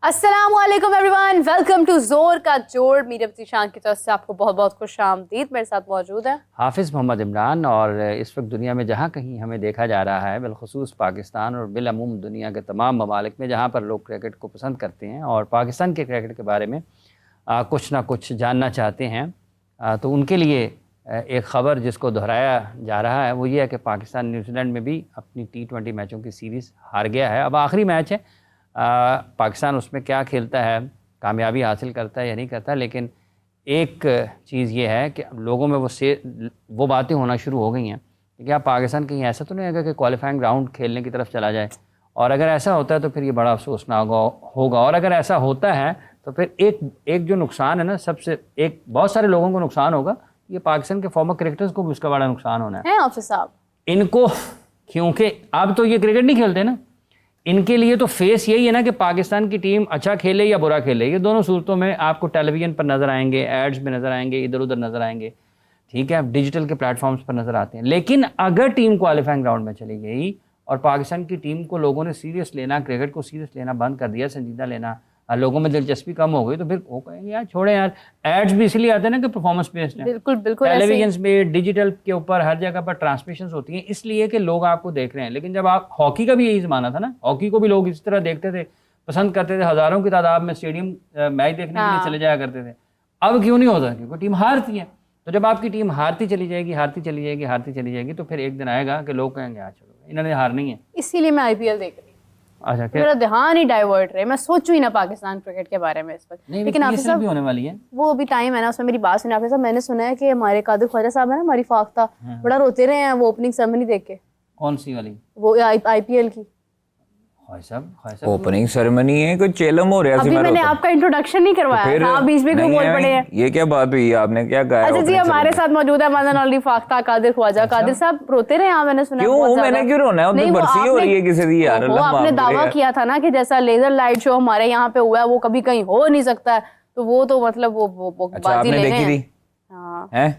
अस्सलामुअलैकुम everyone, welcome to जोर का जोड़। मीर शान की तरफ से आपको बहुत बहुत खुश आमदीद। मेरे साथ मौजूद है हाफिज़ मोहम्मद इमरान। और इस वक्त दुनिया में जहाँ कहीं हमें देखा जा रहा है, बिलखुसूस पाकिस्तान और बिलअमूम दुनिया के तमाम ममालिक में जहाँ पर लोग क्रिकेट को पसंद करते हैं और पाकिस्तान के क्रिकेट के बारे में कुछ ना कुछ जानना चाहते हैं, तो उनके लिए एक ख़बर जिसको दोहराया जा रहा है वो ये है कि पाकिस्तान न्यूजीलैंड में भी अपनी T20 मैचों की सीरीज़ हार गया है। अब आखिरी मैच है, पाकिस्तान उसमें क्या खेलता है, कामयाबी हासिल करता है या नहीं करता, लेकिन एक चीज़ ये है कि लोगों में वो बातें होना शुरू हो गई हैं कि क्या पाकिस्तान कहीं ऐसा तो नहीं है कि क्वालिफाइंग राउंड खेलने की तरफ चला जाए, और अगर ऐसा होता है तो फिर ये बड़ा अफसोसनाक होगा। और अगर ऐसा होता है तो फिर एक जो नुकसान है ना, सबसे एक बहुत सारे लोगों को नुकसान होगा, ये पाकिस्तान के फॉर्मर क्रिकेटर्स को भी उसका बड़ा नुकसान होना है ऑफिस साहब इनको, क्योंकि अब तो ये क्रिकेट नहीं खेलते ना, इनके लिए तो फेस यही है ना कि पाकिस्तान की टीम अच्छा खेले या बुरा खेले। ये दोनों सूरतों में आपको टेलीविज़न पर नज़र आएंगे, एड्स में नज़र आएंगे, इधर उधर नज़र आएंगे, ठीक है, डिजिटल के प्लेटफॉर्म्स पर नज़र आते हैं। लेकिन अगर टीम क्वालिफाइंग राउंड में चली गई और पाकिस्तान की टीम को लोगों ने सीरियस लेना, क्रिकेट को सीरियस लेना बंद कर दिया, संजीदा लेना, लोगों में दिलचस्पी कम हो गई, तो फिर वो कहेंगे यार छोड़े यार। एड्स भी इसलिए आते हैं ना कि परफॉर्मेंस बेस्ड है, बिल्कुल बिल्कुल टेलीविजन में, डिजिटल के ऊपर, हर जगह पर ट्रांसमिशंस होती हैं, इसलिए कि लोग आपको देख रहे हैं। लेकिन जब आप हॉकी का भी यही ज़माना था ना, हॉकी को भी लोग इस तरह देखते थे, पसंद करते थे, हज़ारों की तादाद में स्टेडियम मैच देखने के लिए चले जाया करते थे। अब क्यों नहीं होता? क्योंकि टीम हारती है। तो जब आपकी टीम हारती चली जाएगी तो फिर एक दिन आएगा कि लोग कहेंगे यार चलो इन्होंने हारनी है। इसीलिए मैं IPL देख रही हूँ। अच्छा, मेरा ध्यान ही डाइवर्ट रहे, मैं सोचूं ही ना पाकिस्तान क्रिकेट के बारे में इस वक्त। लेकिन आपसे भी होने वाली है, वो अभी टाइम है ना, उसमें मेरी बात सुनिए आपके साथ। मैंने सुना है कि हमारे कादिर ख्वाजा साहब है ना, हमारी फाख्ता, बड़ा रोते रहे हैं वो ओपनिंग सेरेमनी देख के। कौन सी वाली? वो IPL की ओपनिंग सेरेमनी है, कोई चेलम हो रहा है। अभी मैंने आपका इंट्रोडक्शन नहीं करवाया था, आप बीच में क्यों बोल पड़े हैं? ये क्या बात हुई, आपने क्या कहा? अच्छा जी, हमारे साथ मौजूद है मदन अली फाख्ता कादिर ख्वाजा। कादिर साहब रोते रहे हैं, मैंने सुना। क्यों? मैंने क्यों रोना है? उधर बरसी हो रही है किसी दी यार। वो आपने दावा किया था ना कि जैसा लेजर लाइट शो हमारे यहाँ पे हुआ है वो कभी कहीं हो नहीं सकता है, तो वो तो मतलब वो बाजी ले रहे हैं। हाँ,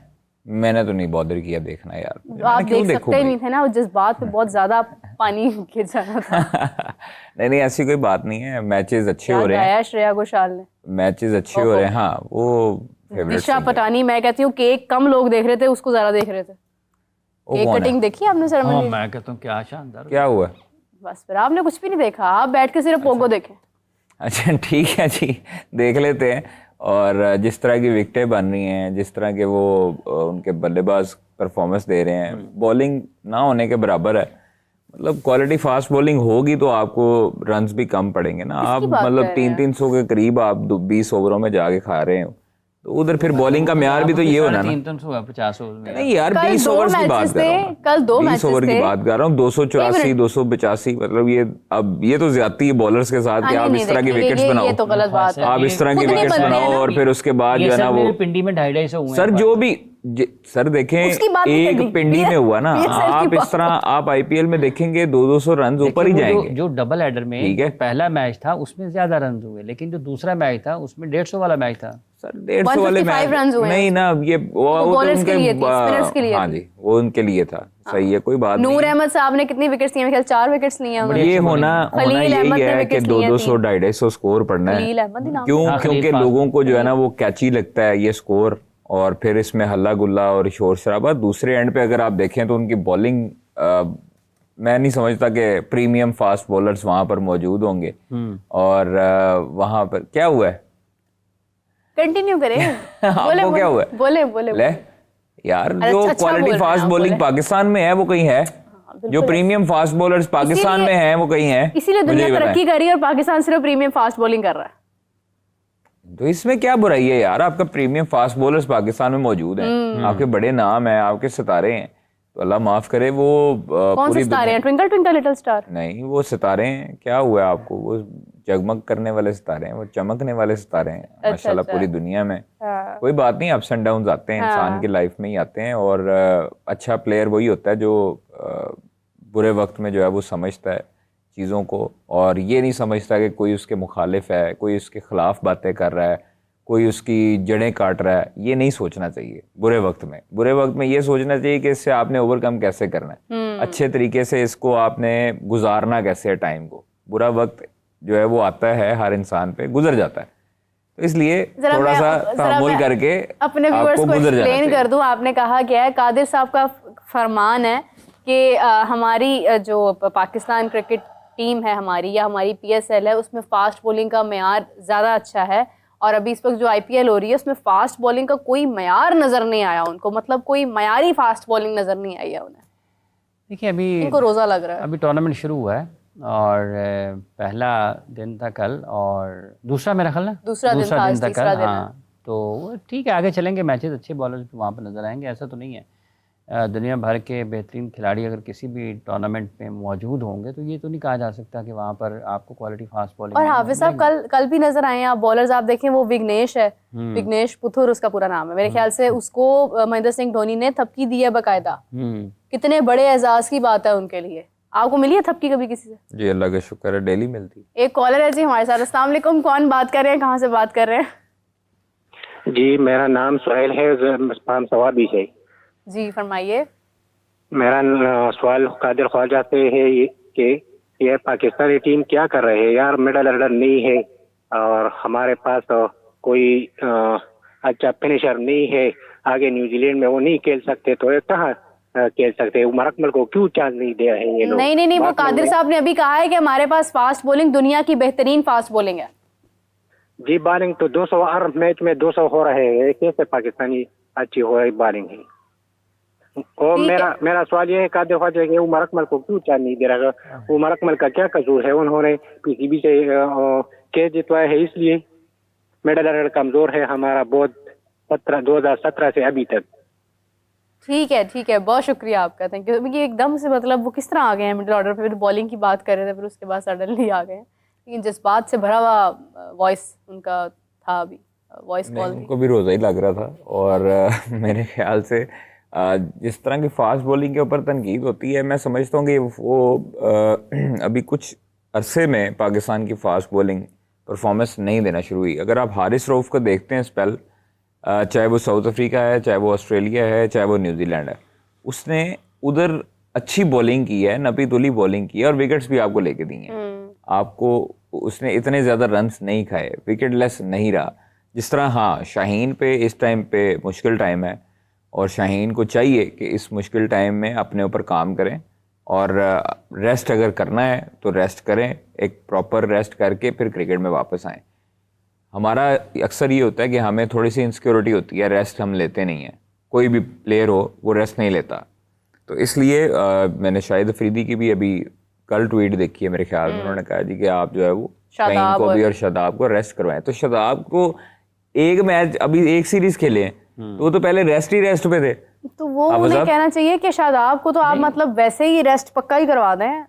मैंने तो नहीं बॉदर किया देखना यार। आप देख सकते ही नहीं थे ना, जिस बात पे बहुत ज्यादा पानी गिर जाना था। नहीं, ऐसी कोई बात नहीं है। मैचेस अच्छे हो रहे हैं, श्रेया घोषाल ने मैचेस अच्छे हो रहे हैं। हाँ, वो दिशा पटानी, मैं कहती हूँ केक कम लोग देख रहे थे, उसको ज्यादा देख रहे थे। केक कटिंग देखी आपने सेरेमनी? मैं कहता हूँ क्या शानदार। क्या हुआ? बस फिर आपने कुछ भी नहीं देखा, आप बैठ के सिर्फ पोगो देखे। अच्छा ठीक है जी, देख लेते हैं। और जिस तरह की विकेटें बन रही हैं, जिस तरह के वो उनके बल्लेबाज परफॉर्मेंस दे रहे हैं, बॉलिंग ना होने के बराबर है। मतलब क्वालिटी फास्ट बॉलिंग होगी तो आपको रन्स भी कम पड़ेंगे ना। आप मतलब 300 के करीब आप 20 ओवरों में जाके खा रहे हो, तो उधर फिर बॉलिंग का म्यार भी तो ये होना ना। 50 ओवर में नहीं यार, 20 ओवर्स की बात कर रहा हूँ, कल 2 मैचेस 20 ओवर की बात कर रहा हूँ। 284 285, मतलब ये तो ज्यादती है बॉलर्स के साथ कि आप इस तरह की विकेट्स बनाओ। ये तो गलत बात है। आप इस तरह की विकेट्स बनाओ और फिर उसके बाद जो है ना वो पिंडी में 250 हुए सर, जो भी सर देखें, एक पिंडी में हुआ ना, आप इस तरह आप IPL में देखेंगे 200 रन ऊपर ही जाएंगे। जो डबल हेडर में ठीक है, पहला मैच था उसमें ज्यादा रन हुए, लेकिन जो दूसरा मैच था उसमें 150 वाला मैच था सर। 150 वाले मैच नहीं ना, ये वो बॉलर्स के लिए थी, स्पिनर्स के लिए। हाँ जी, वो उनके लिए था। सही है, कोई बात नहीं। नूर अहमद साहब ने कितनी विकेट्स ली हैं? 4 विकेट्स ली हैं। ये होना यही है कि 200 250 स्कोर पढ़ना है। क्यों? क्योंकि लोगों को जो है ना वो कैची लगता है ये स्कोर, और फिर इसमें हल्ला गुल्ला और शोर शराबा। दूसरे एंड पे अगर आप देखें तो उनकी बॉलिंग, मैं नहीं समझता कि प्रीमियम फास्ट बॉलर्स वहां पर मौजूद होंगे। और वहां पर क्या हुआ है? कंटिन्यू करें। आपको क्या हुआ है? बोले ले यार, जो क्वालिटी फास्ट बॉलिंग पाकिस्तान में है वो कहीं है, जो प्रीमियम फास्ट बॉलर्स पाकिस्तान में हैं वो कहीं है। इसीलिए दुनिया तरक्की कर रही है और पाकिस्तान सिर्फ प्रीमियम फास्ट बॉलिंग कर रहा है। तो इसमें क्या बुराई है यार? आपका प्रीमियम फास्ट बॉलर्स पाकिस्तान में मौजूद हैं, आपके बड़े नाम हैं, आपके सितारे हैं, तो अल्लाह माफ करे वो कौन से सितारे हैं? ट्विंकल ट्विंकल लिटिल स्टार नहीं, वो सितारे हैं। क्या हुआ आपको? वो जगमग करने वाले सितारे हैं, वो चमकने वाले सितारे हैं माशाल्लाह पूरी दुनिया में। कोई बात नहीं, अप्स एंड डाउन्स आते हैं, इंसान की लाइफ में ही आते हैं। और अच्छा प्लेयर वही होता है जो बुरे वक्त में जो है वो समझता है चीज़ों को, और ये नहीं समझता कि कोई उसके मुखालिफ है, कोई उसके खिलाफ बातें कर रहा है, कोई उसकी जड़ें काट रहा है। ये नहीं सोचना चाहिए बुरे वक्त में। बुरे वक्त में ये सोचना चाहिए कि इससे आपने ओवरकम कैसे करना है, अच्छे तरीके से इसको आपने गुजारना कैसे है टाइम को। बुरा वक्त जो है वो आता है, हर इंसान पे गुजर जाता है, तो इसलिए थोड़ा सा तहम्मुल करके अपने व्यूअर्स को एक्सप्लेन कर दूं। आपने कहा क्या है, कादिर साहब का फरमान है कि हमारी जो पाकिस्तान क्रिकेट टीम है हमारी, या हमारी PSL है, उसमें फास्ट बॉलिंग का मेयार ज़्यादा अच्छा है, और अभी इस वक्त जो IPL हो रही है उसमें फास्ट बॉलिंग का कोई मेयार नज़र नहीं आया उनको, मतलब कोई मेयारी फास्ट बॉलिंग नज़र नहीं आई है उन्हें। देखिए अभी इनको रोज़ा लग रहा है। अभी टूर्नामेंट शुरू हुआ है और पहला दिन था कल और दूसरा मेरा ख्याल ना दूसरा दिन था कल। हाँ, तो ठीक है, आगे चलेंगे, मैचेस अच्छे बॉलर्स वहाँ पर नजर आएंगे, ऐसा तो नहीं है। दुनिया भर के बेहतरीन खिलाड़ी अगर किसी भी टूर्नामेंट में मौजूद होंगे तो ये तो नहीं कहा जा सकता कि वहाँ पर आपको क्वालिटी फास्ट बॉलिंग। और हाफिज साहब कल भी नजर आए हैं आप बॉलर्स, आप देखें वो विघ्नेश है, विघ्नेश पुथुर उसका पूरा नाम है मेरे ख्याल से, उसको महेंद्र सिंह धोनी ने थपकी दी है बाकायदा। कितने बड़े एजाज की बात है उनके लिए। आपको मिली है थपकी कभी किसी से? जी अल्लाह का शुक्र है, डेली मिलती। एक कॉलर है जी हमारे साथ। अस्सलाम वालेकुम, कौन बात कर रहे हैं, कहाँ से बात कर रहे हैं? जी मेरा नाम सुहेल है, सवाबी है। जी फरमाइए। मेरा सवाल कादिर ख्वाजा से है कि ये पाकिस्तानी टीम क्या कर रहे हैं यार, मिडल ऑर्डर नहीं है और हमारे पास कोई अच्छा फिनिशर नहीं है, आगे न्यूजीलैंड में वो नहीं खेल सकते, तो ये कहाँ खेल सकते हैं? उमर अकमल को क्यों चांस नहीं दे रहे हैं ये लोग? नहीं, वो कादिर साहब ने अभी कहा है कि हमारे पास फास्ट बॉलिंग दुनिया की बेहतरीन फास्ट बॉलिंग है। जी बॉलिंग तो 200 हर मैच में 200 हो रहे हैं, कैसे पाकिस्तानी अच्छी हो रही बॉलिंग है? और मेरा सवाल ये है कादिर ख्वाजा कि उमर अकमल को क्यों चांस नहीं दे रहा? उमर अकमल का क्या कसूर है? उन्होंने PCB से कैच जितवाया है, इसलिए मिडल ऑर्डर कमजोर है हमारा बहुत 2017 से अभी तक। ठीक है, बहुत शुक्रिया आपका, थैंक यू। ये एकदम से मतलब वो किस तरह आ गए हैं मिडिल ऑर्डर पे, फिर बॉलिंग की बात कर रहे थे, फिर उसके बाद सडनली आ गए हैं, लेकिन जज्बात से भरा हुआ वॉइस उनका था, अभी वॉइस कॉल उनको भी रोज़ा ही लग रहा था। और मेरे ख्याल से जिस तरह की फास्ट बॉलिंग के ऊपर तनकीद होती है, मैं समझता हूँ कि वो अभी कुछ अरसे में पाकिस्तान की फास्ट बॉलिंग परफॉर्मेंस नहीं देना शुरू हुई। अगर आप हारिस रऊफ को देखते हैं स्पेल, चाहे वो साउथ अफ्रीका है, चाहे वो ऑस्ट्रेलिया है, चाहे वो न्यूजीलैंड है, उसने उधर अच्छी बॉलिंग की है, नपी तुली बॉलिंग की है और विकेट्स भी आपको लेके दी हैं। आपको उसने इतने ज़्यादा रन्स नहीं खाए, विकेट लेस नहीं रहा जिस तरह। हाँ, शाहीन पे इस टाइम पे मुश्किल टाइम है और शाहीन को चाहिए कि इस मुश्किल टाइम में अपने ऊपर काम करें और रेस्ट अगर करना है तो रेस्ट करें, एक प्रॉपर रेस्ट करके फिर क्रिकेट में वापस आएँ। हमारा अक्सर ये होता है कि हमें थोड़ी सी इनसिक्योरिटी होती है, रेस्ट हम लेते नहीं हैं, कोई भी प्लेयर हो वो रेस्ट नहीं लेता। तो इसलिए मैंने शाहिद अफरीदी की भी अभी कल ट्वीट देखी है मेरे ख्याल में, उन्होंने कहा जी कि आप जो है वो शाहीन को भी और शादाब को रेस्ट करवाएं। तो शादाब को एक मैच अभी एक सीरीज खेले हैं तो वो तो पहले रेस्ट पे थे, तो वो उन्हें कहना चाहिए कि शादाब को तो आप मतलब वैसे ही रेस्ट पक्का ही करवा दें।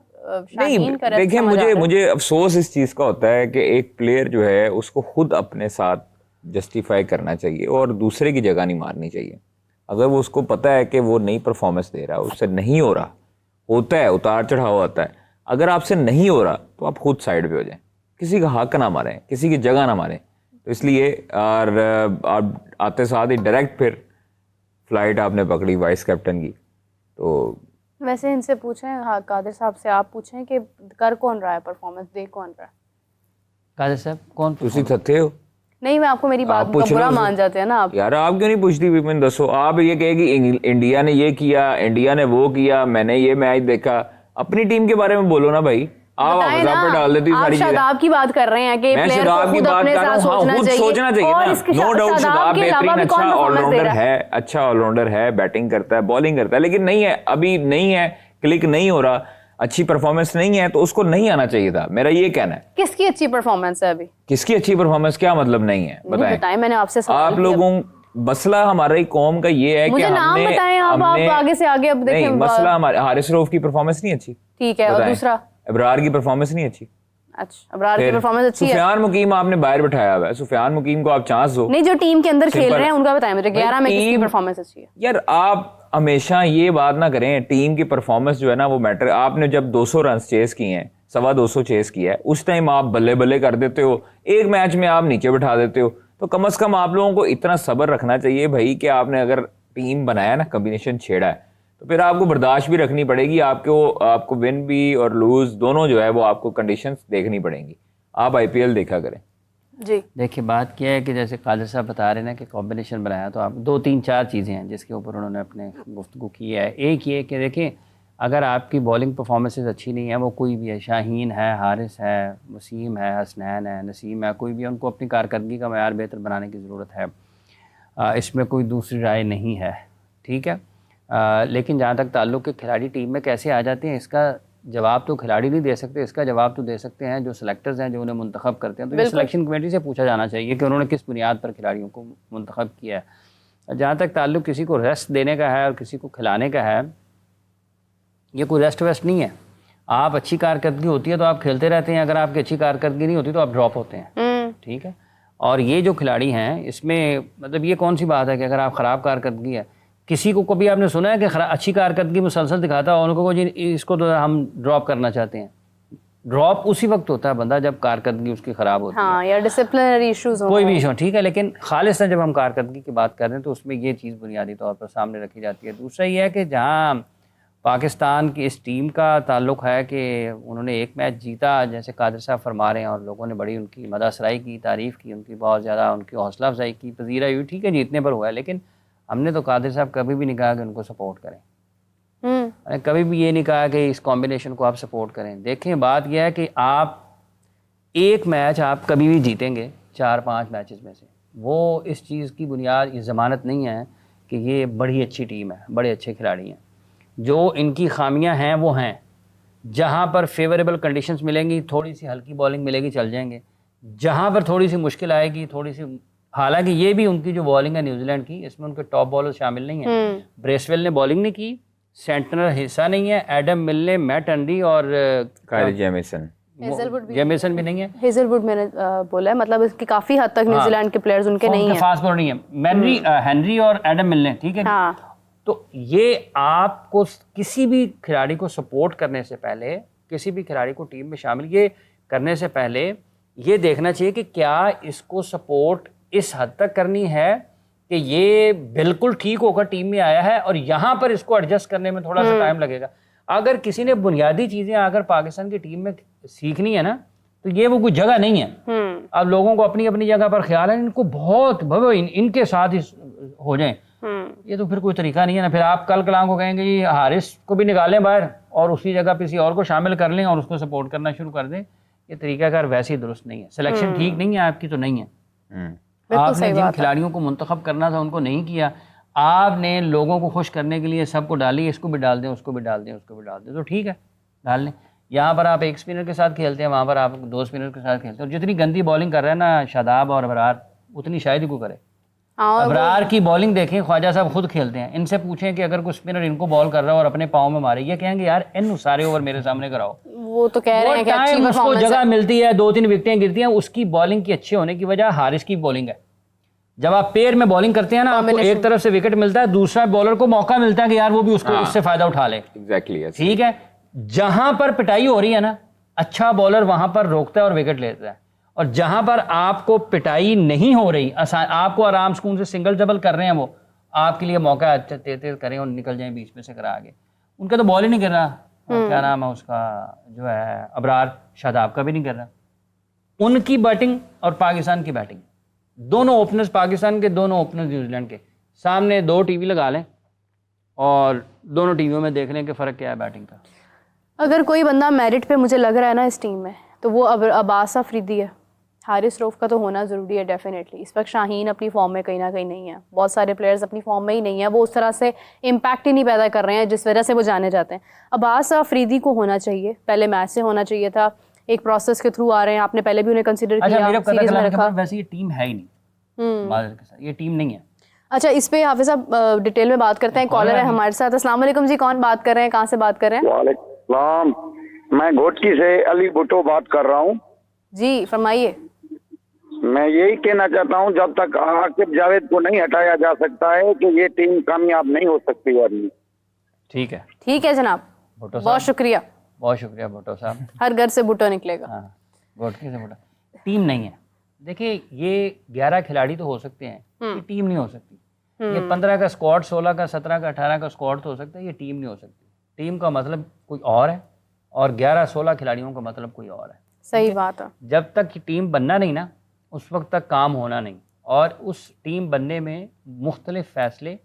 नहीं देखिए, मुझे अफसोस इस चीज़ का होता है कि एक प्लेयर जो है उसको खुद अपने साथ जस्टिफाई करना चाहिए और दूसरे की जगह नहीं मारनी चाहिए। अगर वो उसको पता है कि वो नई परफॉर्मेंस दे रहा है, उससे नहीं हो रहा, होता है उतार चढ़ाव आता है, अगर आपसे नहीं हो रहा तो आप खुद साइड पे हो जाएं, किसी का हक ना मारें, किसी की जगह ना मारें। तो इसलिए और आप आते साथ ही डायरेक्ट फिर फ्लाइट आपने पकड़ी वाइस कैप्टन की। तो वैसे इनसे पूछें, हाँ कादिर साहब से आप पूछें कि कर कौन रहा है परफॉर्मेंस, दे कौन रहा है? कादिर साहब कौन तुसी थते हो? नहीं, मैं आपको मेरी बात का बुरा मान जाते हैं ना आप। यार आप क्यों नहीं पूछती विपिन, दसो। आप ये कहे कि इंडिया ने ये किया, इंडिया ने वो किया, मैंने ये मैच देखा, अपनी टीम के बारे में बोलो ना भाई। आप पे डाल देती सारी चीजें। शादाब की बात कर रहे हैं कि प्लेयर को खुद अपने साथ सोचना चाहिए और नो डाउट शादाब बेहतरीन अच्छा ऑलराउंडर है, अच्छा ऑलराउंडर है, बैटिंग करता है, बॉलिंग करता है, लेकिन नहीं है, अभी नहीं है, क्लिक नहीं हो रहा, अच्छी परफॉर्मेंस नहीं है, तो उसको नहीं आना चाहिए था, मेरा ये कहना है। किसकी अच्छी परफॉर्मेंस है अभी? किसकी अच्छी परफॉर्मेंस क्या मतलब नहीं है बताएं? मैंने आपसे आप लोगों मसला हमारी कौम का ये है कि नाम बताएं आप आगे से आगे। अब देखिए मसला हमारे हारिस रऊफ की परफॉर्मेंस नहीं अच्छी, ठीक है, और दूसरा अबरार की परफॉर्मेंस नहीं अच्छी। अच्छा, अबरार की परफॉर्मेंस अच्छी है। सुफियान मुकीम आपने बाहर बिठाया हुआ है, सुफियान मुकीम को आप चांस दो। नहीं, जो टीम के अंदर खेल रहे हैं उनका बताएं मुझे, 11 में किसकी परफॉर्मेंस अच्छी है? यार आप हमेशा ये बात ना करें, टीम की परफॉर्मेंस जो है ना वो मैटर। आपने जब 200 रन चेस किए हैं, 225 चेस किया है, उस टाइम आप बल्ले बल्ले कर देते हो, एक मैच में आप नीचे बिठा देते हो, तो कम से कम आप लोगों को इतना सब्र रखना चाहिए भाई कि आपने अगर टीम बनाया ना, कॉम्बिनेशन छेड़ा है, तो फिर आपको बर्दाश्त भी रखनी पड़ेगी, आपको विन भी और लूज दोनों जो है वो आपको कंडीशंस देखनी पड़ेंगी। आप IPL देखा करें। जी देखिए बात क्या है कि जैसे कादिर साहब बता रहे हैं ना कि कॉम्बिनेशन बनाया, तो आप 2-3-4 चीज़ें हैं जिसके ऊपर उन्होंने अपने गुफ्तगू की है। एक ये कि देखिए अगर आपकी बॉलिंग परफॉर्मेंसेस अच्छी नहीं है, वो कोई भी है, शाहीन है, हारिस है, वसीम है, हसनैन है, नसीम है, कोई भी, उनको अपनी कारकर्दगी का मयार बेहतर बनाने की ज़रूरत है। इसमें कोई दूसरी राय नहीं है, ठीक है। लेकिन जहाँ तक ताल्लुक़ के खिलाड़ी टीम में कैसे आ जाते हैं, इसका जवाब तो खिलाड़ी नहीं दे सकते, इसका जवाब तो दे सकते हैं जो सिलेक्टर्स हैं, जो उन्हें मुंतखब करते हैं। तो ये सिलेक्शन कमेटी से पूछा जाना चाहिए कि उन्होंने किस बुनियाद पर खिलाड़ियों को मुंतखब किया है। जहाँ तक ताल्लुक़ किसी को रेस्ट देने का है और किसी को खिलाने का है, ये कोई रेस्ट वेस्ट नहीं है। आप अच्छी कारकर्दगी होती है तो आप खेलते रहते हैं, अगर आपकी अच्छी कारकर्दगी नहीं होती तो आप ड्रॉप होते हैं, ठीक है। और ये जो खिलाड़ी हैं इसमें मतलब ये कौन सी बात है कि अगर आप ख़राब कारकर्दगी है, किसी को कभी आपने सुना है कि अच्छी कारकर्दगी मुसलसल दिखाता है उनको जी इसको तो हम ड्रॉप करना चाहते हैं? ड्रॉप उसी वक्त होता है बंदा जब कारकर्दगी उसकी ख़राब होती है, या डिसिप्लिनरी इश्यूज, कोई भी इशू, ठीक है। लेकिन खालिस जब हम कारकर्दगी की बात कर रहे हैं तो उसमें ये चीज़ बुनियादी तौर पर सामने रखी जाती है। दूसरा ये है कि जहाँ पाकिस्तान की इस टीम का ताल्लुक़ है कि उन्होंने एक मैच जीता, जैसे कादिर साहब फरमा रहे हैं, और लोगों ने बड़ी उनकी मदासराई की, तारीफ़ की, उनकी बहुत ज़्यादा उनकी हौसला अफजाई की, पजीरा हुई, ठीक है, जीतने पर हुआ है। लेकिन हमने तो कादिर साहब कभी भी नहीं कहा कि उनको सपोर्ट करें, कभी भी ये नहीं कहा कि इस कॉम्बिनेशन को आप सपोर्ट करें। देखें बात यह है कि आप एक मैच आप कभी भी जीतेंगे 4-5 मैचेस में से, वो इस चीज़ की बुनियाद, ये ज़मानत नहीं है कि ये बड़ी अच्छी टीम है, बड़े अच्छे खिलाड़ी हैं। जो इनकी खामियां हैं वो हैं, जहां पर फेवरेबल कंडीशंस मिलेंगी, थोड़ी सी हल्की बॉलिंग मिलेगी, चल जाएंगे। जहां पर थोड़ी सी मुश्किल आएगी, थोड़ी सी, हालांकि ये भी उनकी जो बॉलिंग है न्यूजीलैंड की, इसमें उनके टॉप बॉलर शामिल नहीं है। ब्रेसवेल ने बॉलिंग नहीं की, सेंटनर हिस्सा नहीं है, एडम मिलने, मैट अंडी और कायरी जेमिसन भी नहीं है। हेजलवुड मैंने बोला है, मतलब इसकी काफी हद तक न्यूजीलैंड के प्लेयर्स उनके नहीं है, फास्ट बॉलर नहीं है, हेनरी और एडम मिलने, ठीक है। तो ये आपको किसी भी खिलाड़ी को सपोर्ट करने से पहले, किसी भी खिलाड़ी को टीम में शामिल ये करने से पहले ये देखना चाहिए कि क्या इसको सपोर्ट इस हद तक करनी है कि ये बिल्कुल ठीक होकर टीम में आया है और यहाँ पर इसको एडजस्ट करने में थोड़ा सा टाइम लगेगा। अगर किसी ने बुनियादी चीज़ें अगर पाकिस्तान की टीम में सीखनी है ना, तो ये वो कोई जगह नहीं है। अब लोगों को अपनी अपनी जगह पर ख्याल है, इनको बहुत इनके साथ ही हो जाए, ये तो फिर कोई तरीका नहीं है ना। फिर आप कल कलाम को कहेंगे जी हारिस को भी निकालें बाहर और उसी जगह किसी और को शामिल कर लें और उसको सपोर्ट करना शुरू कर दें, ये तरीकाकार वैसे ही दुरुस्त नहीं है। सिलेक्शन ठीक नहीं है आपकी, तो नहीं है। आपने जिन खिलाड़ियों को मुंतखब करना था उनको नहीं किया, आपने लोगों को खुश करने के लिए सबको डाली, इसको भी डाल दें, उसको भी डाल दें, उसको भी डाल दें, तो ठीक है डाल लें। यहाँ पर आप एक स्पिनर के साथ खेलते हैं, वहाँ पर आप 2 स्पिनर के साथ खेलते हैं, और जितनी गंदी बॉलिंग कर रहे हैं ना शादाब और अबरार, उतनी शायद ही को करे। अबरार की बॉलिंग देखें, ख्वाजा साहब खुद खेलते हैं, इनसे पूछें कि अगर कोई स्पिनर इनको बॉल कर रहा है और अपने पाँव में मारे, ये कहेंगे यार इन सारे ओवर मेरे सामने कराओ। वो तो कह रहे हैं कि अच्छी उसको जगह मिलती है, 2-3 विकेटें गिरती हैं, उसकी बॉलिंग की अच्छी होने की वजह हारिस की बॉलिंग है। जब आप पेयर में बॉलिंग करते हैं ना, आपको एक तरफ से विकेट मिलता है, दूसरा बॉलर को मौका मिलता है कि यार वो भी उसको उससे फायदा उठा ले। एग्जैक्टली, ठीक है। जहां पर पिटाई हो रही है ना, अच्छा बॉलर वहां पर रोकता है और विकेट लेता है, और जहां पर आपको पिटाई नहीं हो रही, आपको आराम सुकून से सिंगल डबल कर रहे हैं, वो आपके लिए मौका तेज करें और निकल जाएं बीच में से करा आगे। उनका तो बॉल ही नहीं कर रहा, क्या नाम है उसका जो है अबरार, शादाब का भी नहीं कर रहा। उनकी बैटिंग और पाकिस्तान की बैटिंग, दोनों ओपनर्स, पाकिस्तान के दोनों ओपनर्स न्यूजीलैंड के सामने 2 टीवी लगा लें और दोनों टीवियों में देख लें कि फ़र्क क्या है बैटिंग का। अगर कोई बंदा मेरिट पे मुझे लग रहा है ना इस टीम में, तो वो अब्बास अफरीदी है। हारिस रऊफ का तो होना ज़रूरी है डेफिनेटली। इस वक्त शाहीन अपनी फॉर्म में कहीं ना कहीं नहीं है, बहुत सारे प्लेयर्स अपनी फॉर्म में ही नहीं है, वो उस तरह से इम्पैक्ट ही नहीं पैदा कर रहे हैं जिस वजह से वो जाने जाते हैं। अब्बास अफरीदी को होना चाहिए, पहले मैच से होना चाहिए था, एक प्रोसेस के थ्रू आ रहे हैं, आपने पहले भी उन्हें कंसिडर किया, सीरीज में रखा। वैसे ये टीम है ही नहीं, ये टीम नहीं है। अच्छा, इस पे हाफिज साहब डिटेल में बात करते हैं। कॉलर है हमारे साथ। अस्सलाम वालेकुम जी, कौन बात कर रहे हैं, कहाँ से बात कर रहे हैं? वालेकुम, मैं घोटकी से अली भुट्टो बात कर रहा हूँ जी, फरमाइए। मैं यही कहना चाहता हूँ, जब तक आकिब जावेद को नहीं हटाया जा सकता है तो ये टीम कामयाब नहीं हो सकती। आदमी ठीक है, ठीक है जनाब, बहुत शुक्रिया, बहुत शुक्रिया भुट्टो साहब। हर घर से भुट्टो निकलेगा। हाँ, घोटकी से भुट्टो। टीम नहीं है। देखिए ये 11 खिलाड़ी तो हो सकते हैं, ये टीम नहीं हो सकती। ये 15 का स्क्वाड, 16 का, 17 का, 18 का स्क्वाड तो हो सकता है, ये टीम नहीं हो सकती। टीम का मतलब कोई और है और 11-16 खिलाड़ियों का मतलब कोई और है। सही बात है। जब तक टीम बनना नहीं ना, उस वक्त तक काम होना नहीं, और उस टीम बनने में मुख्तलिफ फैसले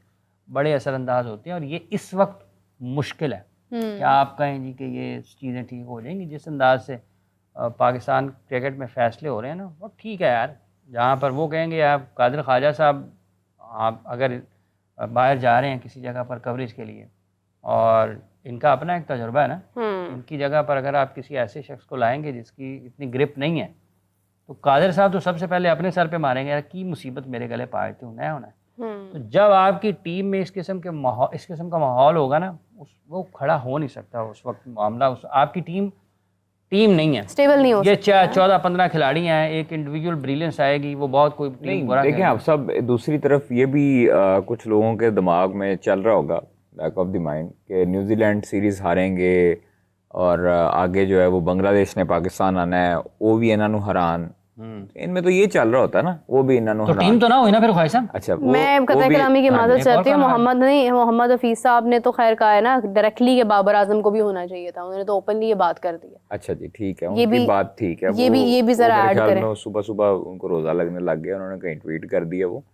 बड़े असरअंदाज होते हैं, और ये इस वक्त मुश्किल है कि आप कहें जी कि ये चीज़ें ठीक हो जाएंगी। जिस अंदाज से पाकिस्तान क्रिकेट में फ़ैसले हो रहे हैं ना, वो ठीक है यार। जहाँ पर वो कहेंगे आप कादिर ख्वाजा साहब, आप अगर बाहर जा रहे हैं किसी जगह पर कवरेज के लिए, और इनका अपना एक तजुर्बा है ना, इनकी जगह पर अगर आप किसी ऐसे शख्स को लाएंगे जिसकी इतनी ग्रिप नहीं है, तो कादिर साहब तो सबसे पहले अपने सर पे मारेंगे यार की मुसीबत मेरे गले पाए थे होना है। तो जब आपकी टीम में इस किस्म का माहौल होगा ना, वो खड़ा हो नहीं सकता उस वक्त मामला। आपकी टीम नहीं है, स्टेबल नहीं हो ये 14-15 खिलाड़ी हैं, एक इंडिविजुअल ब्रिलियंस आएगी, वो बहुत कोई टीम बुरा देखिए आप सब। दूसरी तरफ ये भी कुछ लोगों के दिमाग में चल रहा होगा, बैक ऑफ द माइंड, कि न्यूजीलैंड सीरीज़ हारेंगे और आगे जो है वो बांग्लादेश ने पाकिस्तान आना है, वो भी इन्होंने हरान। इनमें तो ये चल रहा होता है ना, वो भी इन्होंने तो टीम तो ना हुई ना फिर ख्वाहिश। अच्छा, मैं कतई कलामी की माजरत चाहती हूँ। मोहम्मद हफीज साहब ने तो खैर कहा है ना डायरेक्टली कि बाबर आजम को भी होना चाहिए था, उन्होंने तो ओपनली ये बात कर दी है। अच्छा जी, ठीक है, उनकी बात ठीक है। ये भी जरा ऐड करें। सुबह सुबह उनको रोज़ा लगने लग गया, उन्होंने कहीं ट्वीट कर दिया वो।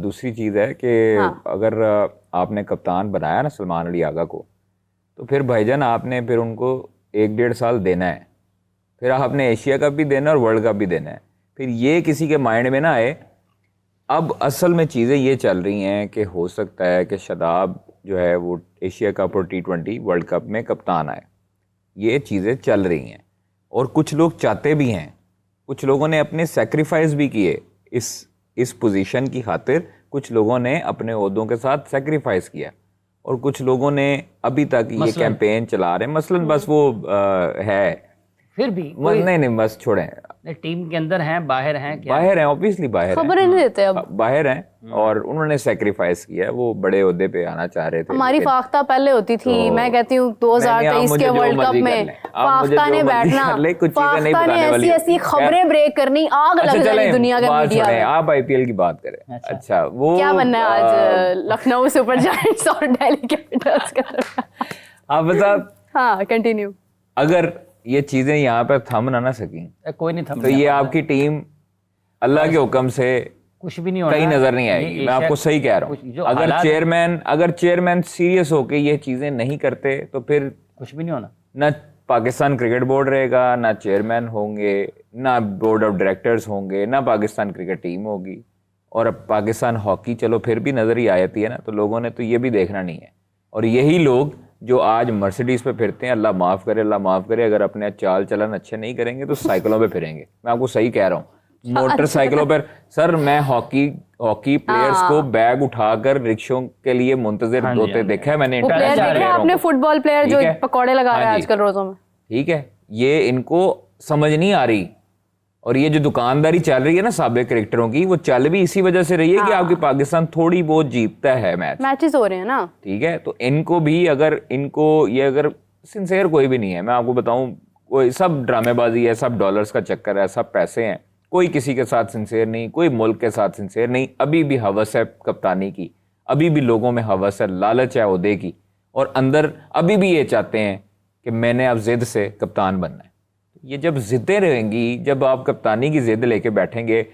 दूसरी चीज़ है कि अगर आपने कप्तान बनाया ना सलमान अली आगा को, तो फिर भाईजान आपने फिर उनको 1-1.5 साल देना है, फिर आपने एशिया कप भी देना और वर्ल्ड कप भी देना है। फिर ये किसी के माइंड में ना आए। अब असल में चीज़ें ये चल रही हैं कि हो सकता है कि शादाब जो है वो एशिया कप और T20 वर्ल्ड कप में कप्तान आए। ये चीज़ें चल रही हैं और कुछ लोग चाहते भी हैं, कुछ लोगों ने अपने सेक्रीफाइस भी किए इस पोजीशन की खातिर। कुछ लोगों ने अपने ओहदों के साथ सेक्रीफाइस किया और कुछ लोगों ने अभी तक ये कैंपेन चला रहे हैं। मसलन बस वो है, फिर भी नहीं बस छोड़ें, टीम के अंदर हैं बाहर हैं, क्या बाहर हैं, ऑब्वियसली बाहर खबर नहीं देते अब, बाहर हैं और उन्होंने सेक्रीफाइस किया, वो बड़े ओहदे पे आना चाह रहे थे। हमारी फाख्ता पहले होती थी, मैं कहती हूँ 2023 के वर्ल्ड कप में फाख्ता ने बैठना, फाख्ता ने ऐसी खबरें ब्रेक करनी, आग लग जानी दुनिया के मीडिया में। आप IPL की बात करें। अच्छा, वो क्या बनना है आज लखनऊ सुपर जायंट्स और दिल्ली कैपिटल्स का? आप बता। हाँ, कंटिन्यू। अगर ये चीजें यहाँ पर थम ना सकी, कोई नहीं थम, तो ये आपकी टीम अल्लाह के हुक्म से कुछ भी नहीं होना, कहीं नजर नहीं आएगी। मैं आपको सही कह रहा हूँ। अगर चेयरमैन सीरियस होके ये चीजें नहीं करते तो फिर कुछ भी नहीं होना। ना पाकिस्तान क्रिकेट बोर्ड रहेगा, ना चेयरमैन होंगे, ना बोर्ड ऑफ डायरेक्टर्स होंगे, ना पाकिस्तान क्रिकेट टीम होगी। और अब पाकिस्तान हॉकी चलो फिर भी नजर ही आ जाती है ना, तो लोगों ने तो ये भी देखना नहीं है। और यही लोग जो आज मर्सिडीज पे फिरते हैं, अल्लाह माफ़ करे, अगर अपने चाल चलन अच्छे नहीं करेंगे तो साइकिलों पे फिरेंगे। मैं आपको सही कह रहा हूँ, मोटरसाइकिलों पर। सर, मैं हॉकी प्लेयर्स को बैग उठाकर रिक्शों के लिए मुंतजिर होते देखा है मैंने। आपने फुटबॉल प्लेयर जो पकौड़े लगा रहे हैं आजकल रोजों में, ठीक है, ये इनको समझ नहीं आ रही। और ये जो दुकानदारी चल रही है ना साबिक क्रिकेटरों की, वो चल भी इसी वजह से रही है कि आपकी पाकिस्तान थोड़ी बहुत जीतता है मैचेस हो रहे हैं ना, ठीक है। तो इनको भी अगर सिंसियर कोई भी नहीं है, मैं आपको बताऊं, कोई सब ड्रामेबाजी है, सब डॉलर्स का चक्कर है, सब पैसे हैं, कोई किसी के साथ सिंसियर नहीं, कोई मुल्क के साथ सिंसियर नहीं। अभी भी हवस है कप्तानी की, अभी भी लोगों में हवस है, लालच है ओहदे की, और अंदर अभी भी ये चाहते हैं कि मैंने अब जिद से कप्तान बनना है। ये जब जिद्दें रहेंगी, जब आप कप्तानी की जिद लेके बैठेंगे,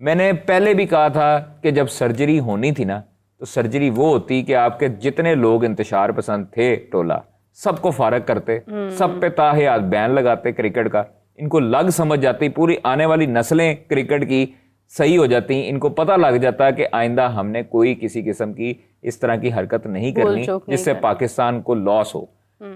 मैंने पहले भी कहा था कि जब सर्जरी होनी थी ना, तो सर्जरी वो होती कि आपके जितने लोग इंतशार पसंद थे टोला, सबको फारग करते, सब पे ताहयात बैन लगाते क्रिकेट का। इनको लग समझ जाती, पूरी आने वाली नस्लें क्रिकेट की सही हो जाती, इनको पता लग जाता कि आइंदा हमने कोई किसी किस्म की इस तरह की हरकत नहीं करनी जिससे पाकिस्तान को लॉस हो।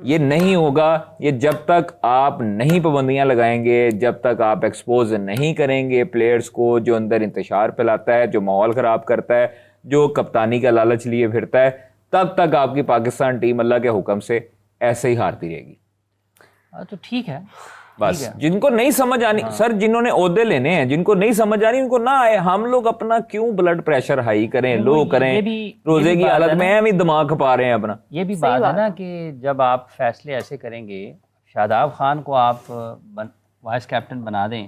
ये नहीं होगा। ये जब तक आप नहीं पाबंदियां लगाएंगे, जब तक आप एक्सपोज नहीं करेंगे प्लेयर्स को, जो अंदर इंतशार फैलाता है, जो माहौल ख़राब करता है, जो कप्तानी का लालच लिए फिरता है, तब तक आपकी पाकिस्तान टीम अल्लाह के हुक्म से ऐसे ही हारती रहेगी। तो ठीक है, बस जिनको नहीं समझ आनी, सर जिन्होंने ओहदे लेने हैं, जिनको नहीं समझ आनी उनको ना आए। हम लोग अपना क्यों ब्लड प्रेशर हाई करें, लो करें, रोजे की हालत में हम ही दिमाग खपा रहे हैं अपना। ये भी बात है ना कि जब आप फैसले ऐसे करेंगे, शादाब खान को आप वाइस कैप्टन बना दें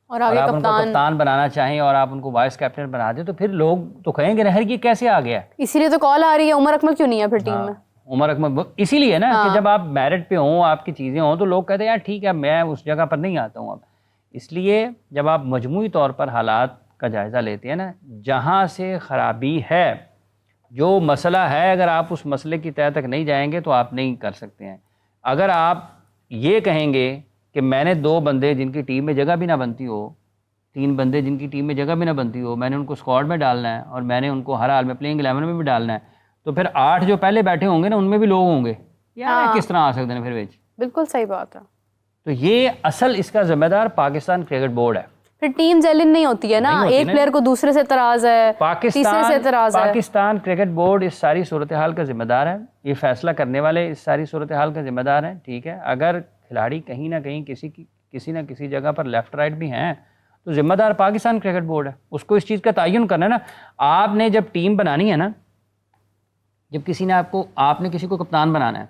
और आगे आप उनको कप्तान बनाना चाहें और आप उनको वाइस कैप्टन बना दें, तो फिर लोग तो कहेंगे ना, हर ये कैसे आ गया। इसीलिए तो कॉल आ रही है, उमर अकमल क्यों नहीं है फिर टीम में? उमर अकमल इसीलिए ना कि जब आप मेरिट पे हों, आपकी चीज़ें हों, तो लोग कहते हैं यार ठीक है मैं उस जगह पर नहीं आता हूँ अब। इसलिए जब आप मजमूई तौर पर हालात का जायज़ा लेते हैं ना, जहाँ से ख़राबी है, जो मसला है, अगर आप उस मसले की तह तक नहीं जाएंगे तो आप नहीं कर सकते हैं। अगर आप ये कहेंगे कि मैंने 2 बंदे जिनकी टीम में जगह भी ना बनती हो, 3 बंदे जिनकी टीम में जगह भी ना बनती हो, मैंने उनको स्क्वाड में डालना है और मैंने उनको हर हाल में प्लेइंग 11 में भी डालना है, तो फिर 8 जो पहले बैठे होंगे ना उनमें भी लोग होंगे यार, किस तरह आ सकते हैं फिर बेच। बिल्कुल सही बात है। तो ये असल इसका जिम्मेदार पाकिस्तान क्रिकेट बोर्ड है। फिर टीम जेलिन नहीं होती है ना, एक प्लेयर को दूसरे से तराज है, तीसरे से तराज है। पाकिस्तान क्रिकेट बोर्ड इस सारी सूरत हाल का जिम्मेदार है, ये फैसला करने वाले इस सारी सूरत हाल का जिम्मेदार हैं। ठीक है, अगर खिलाड़ी कहीं ना कहीं किसी ना किसी जगह पर लेफ्ट राइट भी हैं तो जिम्मेदार पाकिस्तान क्रिकेट बोर्ड है, उसको इस चीज़ का तयन करना है ना। आपने जब टीम बनानी है ना, जब आपने किसी को कप्तान बनाना है,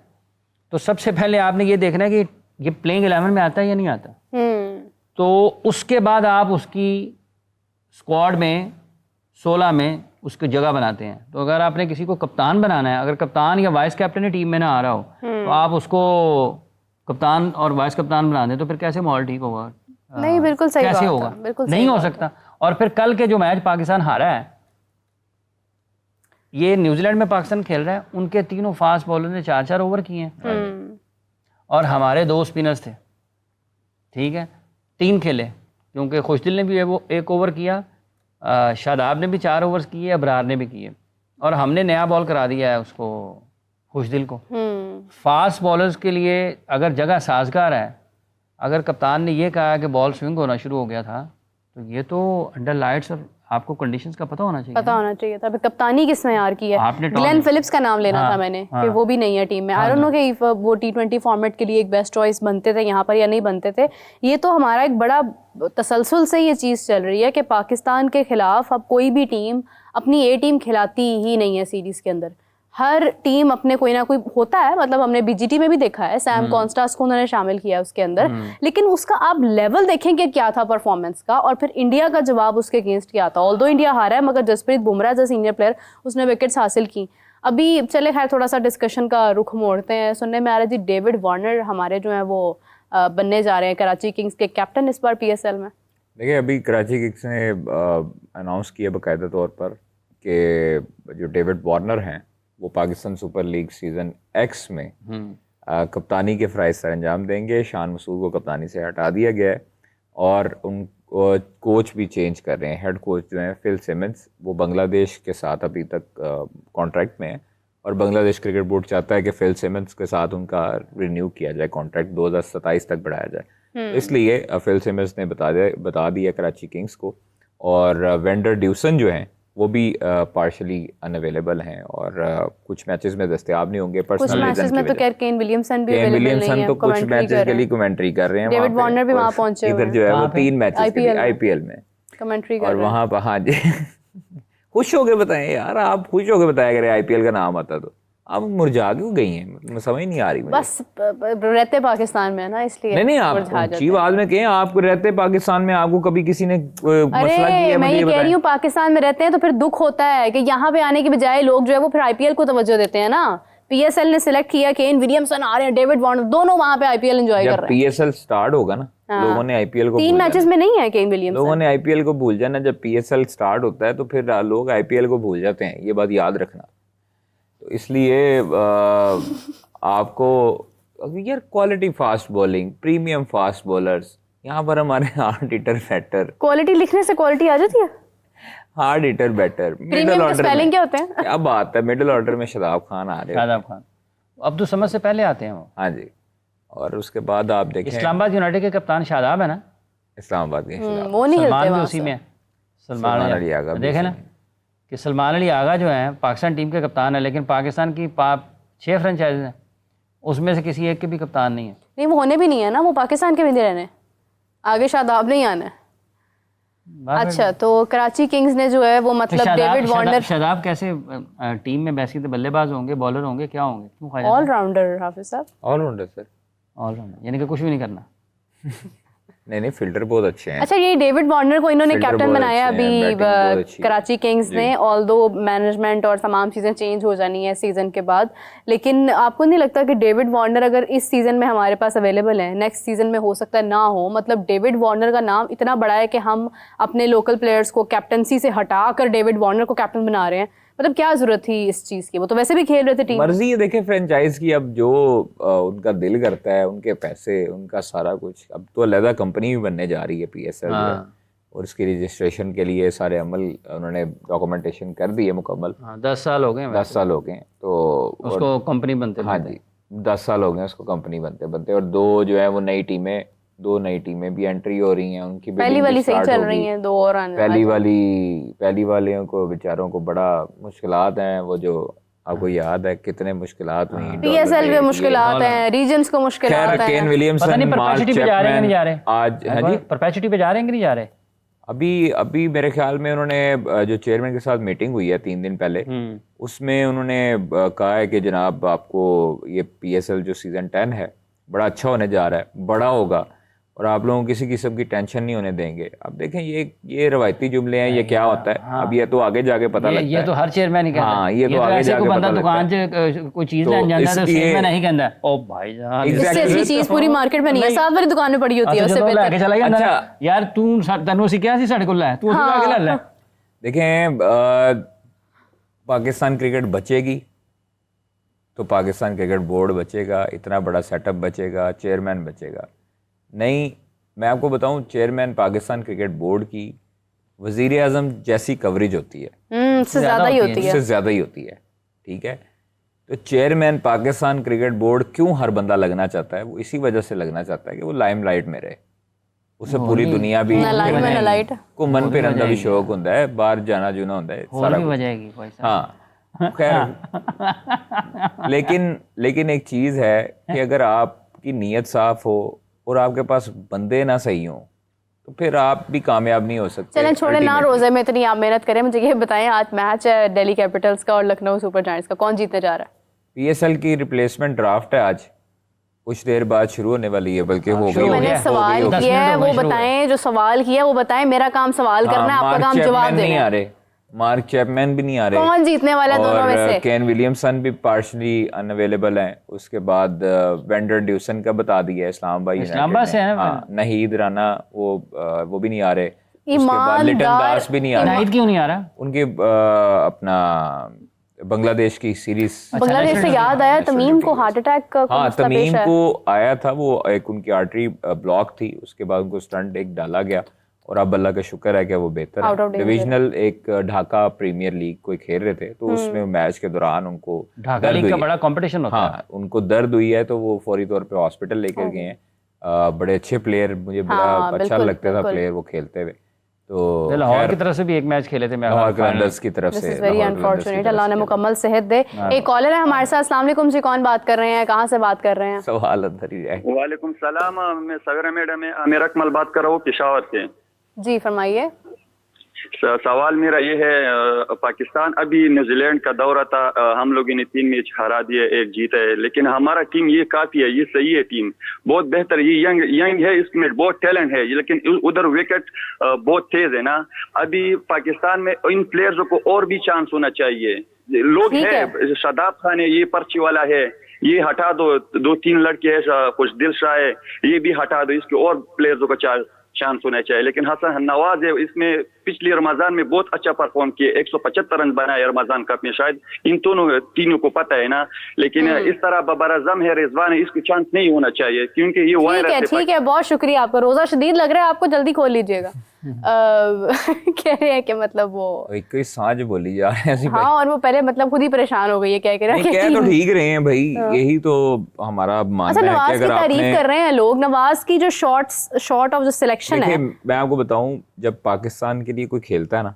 तो सबसे पहले आपने ये देखना है कि ये प्लेइंग 11 में आता है या नहीं आता। तो उसके बाद आप उसकी स्क्वाड में 16 में उसकी जगह बनाते हैं। तो अगर आपने किसी को कप्तान बनाना है, अगर कप्तान या वाइस कैप्टन ही टीम में ना आ रहा हो तो आप उसको कप्तान और वाइस कप्तान बना दें, तो फिर कैसे माहौल ठीक होगा? नहीं, बिल्कुल सही कैसे बात होगा? है, बिल्कुल नहीं हो सकता। और फिर कल के जो मैच पाकिस्तान हारा है, ये न्यूजीलैंड में पाकिस्तान खेल रहा है, उनके तीनों फास्ट बॉलर ने 4-4 ओवर किए हैं और हमारे 2 स्पिनर्स थे। ठीक है, 3 खेले क्योंकि खुशदिल ने भी वो 1 ओवर किया, शादाब ने भी 4 ओवर्स किए, अबरार ने भी किए, और हमने नया बॉल करा दिया है उसको खुशदिल को। फास्ट बॉलर्स के लिए अगर जगह साजगार है, अगर कप्तान ने ये कहा कि बॉल स्विंग होना शुरू हो गया था, तो ये तो अंडर लाइट्स और आपको कंडीशंस का पता होना चाहिए था। कप्तानी किसने यार की है? ग्लेन फिलिप्स का नाम लेना था मैंने कि वो भी नहीं है टीम में। आई डोंट नो कि वो T20 फॉर्मेट के लिए एक बेस्ट चॉइस बनते थे यहाँ पर या नहीं बनते थे। ये तो हमारा एक बड़ा तसलसल से ये चीज़ चल रही है कि पाकिस्तान के खिलाफ अब कोई भी टीम अपनी ए टीम खिलाती ही नहीं है सीरीज़ के अंदर। हर टीम अपने कोई ना कोई होता है, मतलब हमने BGT में भी देखा है, सैम कॉन्स्टास को उन्होंने शामिल किया उसके अंदर, लेकिन उसका आप लेवल देखें कि क्या था परफॉर्मेंस का, और फिर इंडिया का जवाब उसके अगेंस्ट क्या था। ऑल्दो इंडिया हारा है, मगर Jasprit Bumrah as a senior player उसने विकेट्स हासिल की। अभी चले खैर थोड़ा सा डिस्कशन का रुख मोड़ते हैं। सुनने में आ रहा है जी डेविड वार्नर हमारे जो है वो बनने जा रहे हैं कराची किंग्स के कैप्टन इस बार PSL में। देखिए, अभी कराची किंग्स ने अनाउंस किया बाकायदा तौर पर कि जो डेविड वार्नर हैं वो Pakistan super league season X में कप्तानी के फ़राइज़ सर अंजाम देंगे। शान मसूद को कप्तानी से हटा दिया गया है और उन कोच भी चेंज कर रहे हैं। हेड कोच जो हैं फिल सिमंस, वो बांग्लादेश के साथ अभी तक कॉन्ट्रैक्ट में है और बांग्लादेश क्रिकेट बोर्ड चाहता है कि फिल सिमंस के साथ उनका रिन्यू किया जाए, कॉन्ट्रैक्ट 2027 तक बढ़ाया जाए। इसलिए फिल सिमंस ने बता दिया कराची किंग्स को, और वेंडर ड्यूसन जो हैं वो भी पार्शली अनअवेलेबल हैं और कुछ मैचेस में दस्तयाब नहीं होंगे। पर्सनल मैचेस में तो केन विलियमसन भी अवेलेबल नहीं है, तो कुछ मैचेस के लिए कमेंट्री कर रहे हैं। डेविड वार्नर भी वहां पहुंचे इधर जो है वो 3 मैचेस के लिए IPL में कमेंट्री कर और वहां पर। हाँ जी खुश हो के बताएं यार, आप खुश हो के बताया करें IPL का नाम आता तो आप मुरझा क्यों गई हैं? मतलब समझ नहीं आ रही मुझे। बस रहते पाकिस्तान में है ना, इसलिए नहीं आप अच्छी बात में कहें, आपको रहते पाकिस्तान में आपको कभी किसी ने मसला किया? मैं ये कह रही हूँ पाकिस्तान में रहते हैं तो फिर दुख होता है कि यहाँ पे आने के बजाय लोग जो है वो फिर IPL को तवज्जो देते हैं ना। PSL ने सिलेक्ट किया, केन विलियमसन आ रहे हैं, डेविड वार्नर, दोनों वहाँ पे IPL एंजॉय कर रहे हैं। PSL स्टार्ट होगा ना, लोगों ने IPL को 3 मैचेस में नहीं है केन विलियमसन, लोगों ने IPL को भूल जाना। जब PSL स्टार्ट होता है तो फिर लोग IPL को भूल जाते हैं, ये बात याद रखना। तो इसलिए आपको यार quality fast bowling, premium fast bowlers यहाँ पर हमारे हार्ड हिटर बैटर। क्वालिटी लिखने से क्वालिटी आ जाती है? Hard hitter batter, middle order spelling क्या होते हैं? क्या बात है, मिडिल ऑर्डर में शादाब खान आ रहे हैं। शादाब खान अब्दुल समद से पहले आते हैं वो। हाँ जी, और उसके बाद आप देखें इस्लामाबाद यूनाइटेड के कप्तान शादाब है ना, इस्लामाबाद के वो नहीं सलमान भी उसी में, सलमान अली आगा देखे ना कि सलमान अली आगा जो है पाकिस्तान टीम के कप्तान है, लेकिन पाकिस्तान की 6 फ्रेंचाइज हैं, उसमें से किसी एक के भी कप्तान नहीं है। नहीं, वो होने भी नहीं है ना, वो पाकिस्तान के भी नहीं रहने, आगे शादाब नहीं आना। अच्छा, तो कराची किंग्स ने जो है वो मतलब डेविड वार्नर, शादाब कैसे टीम में वैसे तो बल्लेबाज होंगे, बॉलर होंगे, क्या होंगे, क्यों ऑलराउंडर हाफिज साहब? ऑलराउंडर सर, ऑलराउंडर यानी कि कुछ भी नहीं करना नहीं फिल्टर बहुत अच्छे हैं। अच्छा, ये डेविड वार्नर को इन्होंने Filter कैप्टन बहुत बनाया अच्छे हैं, अभी batting बहुत अच्छी है। कराची किंग्स ने, ऑल्दो मैनेजमेंट और तमाम चीज़ें चेंज हो जानी है सीज़न के बाद, लेकिन आपको नहीं लगता कि डेविड वार्नर अगर इस सीज़न में हमारे पास अवेलेबल है, नेक्स्ट सीज़न में हो सकता है ना हो? मतलब डेविड वार्नर का नाम इतना बड़ा है कि हम अपने लोकल प्लेयर्स को कैप्टनसी से हटा कर डेविड वार्नर को कैप्टन बना रहे हैं। मतलब क्या जरूरत थी इस चीज़ की? वो तो वैसे भी खेल रहे थे टीम। मर्जी है, देखे फ्रेंचाइज की, अब जो उनका दिल करता है, उनके पैसे, उनका सारा कुछ। अब तो अलग कंपनी भी बनने जा रही है PSL जो है, और उसकी रजिस्ट्रेशन के लिए सारे अमल उन्होंने डॉक्यूमेंटेशन कर दी है मुकम्मल। 10 साल हो गए 10 साल हो गए तो उसको कंपनी बनते। हाँ जी, 10 साल हो गए उसको कंपनी बनते बनते। और दो नई टीमें भी एंट्री हो रही हैं, उनकी पहली वाली सही चल रही हैं, 2 और आने पहली वालियों को बेचारों को बड़ा मुश्किलात हैं। वो जो आपको याद है कितने मुश्किलात हुई हैं, PSL में मुश्किलात हैं, रीजन्स को मुश्किलात हैं। केन विलियमसन, पता नहीं परपेचुटी पे जा रहे हैं कि नहीं जा रहे आज। हाँ जी, परपेचुटी पे जा रहे हैं कि नहीं जा रहे? अभी मेरे ख्याल में उन्होंने जो चेयरमैन के साथ मीटिंग हुई है 3 दिन पहले, उसमें उन्होंने कहा है कि जनाब आपको ये PSL जो सीजन 10 है बड़ा अच्छा होने जा रहा है, बड़ा होगा, और आप लोगों को किसी किस्म की टेंशन नहीं होने देंगे। अब देखें ये रवायती जुमले हैं, ये क्या होता है? हाँ। अब ये तो आगे जाके पता लगता है। ये तो हर चेयरमैन ही कहता है। हाँ, ये तो आगे जाके बंदा दुकान से कोई चीज लेने जाता है तो चेयरमैन नहीं कहता ओ भाईजान इससे अच्छी चीज पूरी मार्केट में नहीं है, साथ वाली दुकान में पड़ी होती है, उससे लेके चला गया। अच्छा यार तू तन्नू सी क्या सी साडे कोल है, तू उसको आगे ले ले। देखें, पाकिस्तान क्रिकेट बचेगी तो पाकिस्तान क्रिकेट बोर्ड बचेगा, इतना बड़ा सेटअप बचेगा, चेयरमैन बचेगा। नहीं, मैं आपको बताऊं, चेयरमैन पाकिस्तान क्रिकेट बोर्ड की वजीर आजम जैसी कवरेज होती है, उससे ज़्यादा ही होती है, उससे ज़्यादा ही होती है। ठीक है, तो चेयरमैन पाकिस्तान क्रिकेट बोर्ड क्यों हर बंदा लगना चाहता है? वो इसी वजह से लगना चाहता है कि वो लाइमलाइट में रहे, उसे पूरी दुनिया भी को मन फिरन का भी शौक होता है, बाहर जाना जुना होता है, सारा कुछ। हाँ, खैर लेकिन एक चीज़ है कि अगर आपकी नीयत साफ हो और आपके पास बंदे ना सही हो तो फिर आप भी कामयाब नहीं हो सकते। चलें छोड़े ना, रोजे में इतनी आप मेहनत करें। मुझे ये बताएं, आज मैच है दिल्ली कैपिटल्स का और लखनऊ सुपर जायंट्स का, कौन जीतने जा रहा है? PSL की रिप्लेसमेंट ड्राफ्ट है, आज कुछ देर बाद शुरू होने वाली है, बल्कि हो गई। मैंने सवाल किया है, वो बताएं, जो सवाल किया वो बताएं। मेरा काम सवाल करना है, आपका काम जवाब देना है। मार्क चैपमैन भी नहीं आ रहे। कौन जीतने वाला है दोनों में से? केन विलियमसन भी पार्शली अनअवेलेबल हैं। उसके बाद वेंडर ड्यूसन का बता दिया इस्लामाबाद से है। नहीद राना वो भी नहीं आ रहे। उसके बाद लिटन दास भी नहीं आ रहे। नहीद क्यों नहीं आ रहा? उनके अपना बांग्लादेश की सीरीज। बांग्लादेश से याद आया, तमीम को हार्ट अटैक का हाँ, तमीम को आया था, वो एक उनकी आर्टरी ब्लॉक थी, उसके बाद उनको स्टंट एक डाला गया और अब अल्लाह का शुक्र है कि वो बेहतर है। डिविजनल एक ढाका प्रीमियर लीग कोई खेल रहे थे, तो उसमें मैच के दौरान उनको ढाका लीग का बड़ा कंपटीशन होता है। हाँ, उनको दर्द हुई है तो वो फौरी तौर पे हॉस्पिटल लेकर गए हैं। बड़े अच्छे प्लेयर, मुझे बड़ा अच्छा लगता था प्लेयर वो खेलते हुए। तो लाहौर की तरफ से भी एक मैच खेले थे, लाहौर कलंदर्स की तरफ से। वेरी अनफॉर्चुनेट, अल्लाह ने मुकम्मल सेहत दे। एक कॉलर है हमारे साथ। अस्सलाम वालेकुम जी, कौन बात कर रहे हैं, कहाँ से बात कर रहे हैं? सवाल अंदर ही है। वालेकुम सलाम, मैं सवेरा मैडम है, आमिर अकमल बात कर रहा हूँ पेशावर से। जी फरमाइए। सवाल मेरा ये है, पाकिस्तान अभी न्यूजीलैंड का दौरा था, हम लोगों ने 3 मैच हरा दिए, 1 जीता है, लेकिन हमारा टीम ये काफी है, ये सही है, टीम बहुत बेहतर, ये यंग है, इसमें बहुत टैलेंट है, लेकिन उधर विकेट बहुत तेज है ना। अभी पाकिस्तान में इन प्लेयर्स को और भी चांस होना चाहिए। लोग है, शादाब खान है, ये पर्ची वाला है, ये हटा दो, 2-3 लड़के है, कुछ दिल शाह है, ये भी हटा दो, इसके और प्लेयर्स को चांस होना चाहिए। लेकिन हसन नवाज है, इसमें पिछले रमजान में बहुत अच्छा परफॉर्म किए, 175 रन बनाए रमजान कप में, शायद इन तीनों को पता है ना। लेकिन इस तरह बाबर आजम है, रिजवान है, इसको चांस नहीं होना चाहिए, क्योंकि ये वायरस है। ठीक है, बहुत शुक्रिया आपका। रोजा शदीद लग रहा है आपको, जल्दी खोल लीजिएगा। कह रहे हैं कि मतलब वो कोई सांझ बोली जा रहे हैं। हाँ, और वो पहले मतलब खुद ही परेशान हो गई है, क्या कह रहे हैं? तो ठीक रहे हैं भाई, यही तो हमारा मानना है। नवाज की तारीफ कर रहे हैं लोग, नवाज की जो शॉट ऑफ जो सिलेक्शन है। मैं आपको बताऊं, जब पाकिस्तान के लिए कोई खेलता है ना,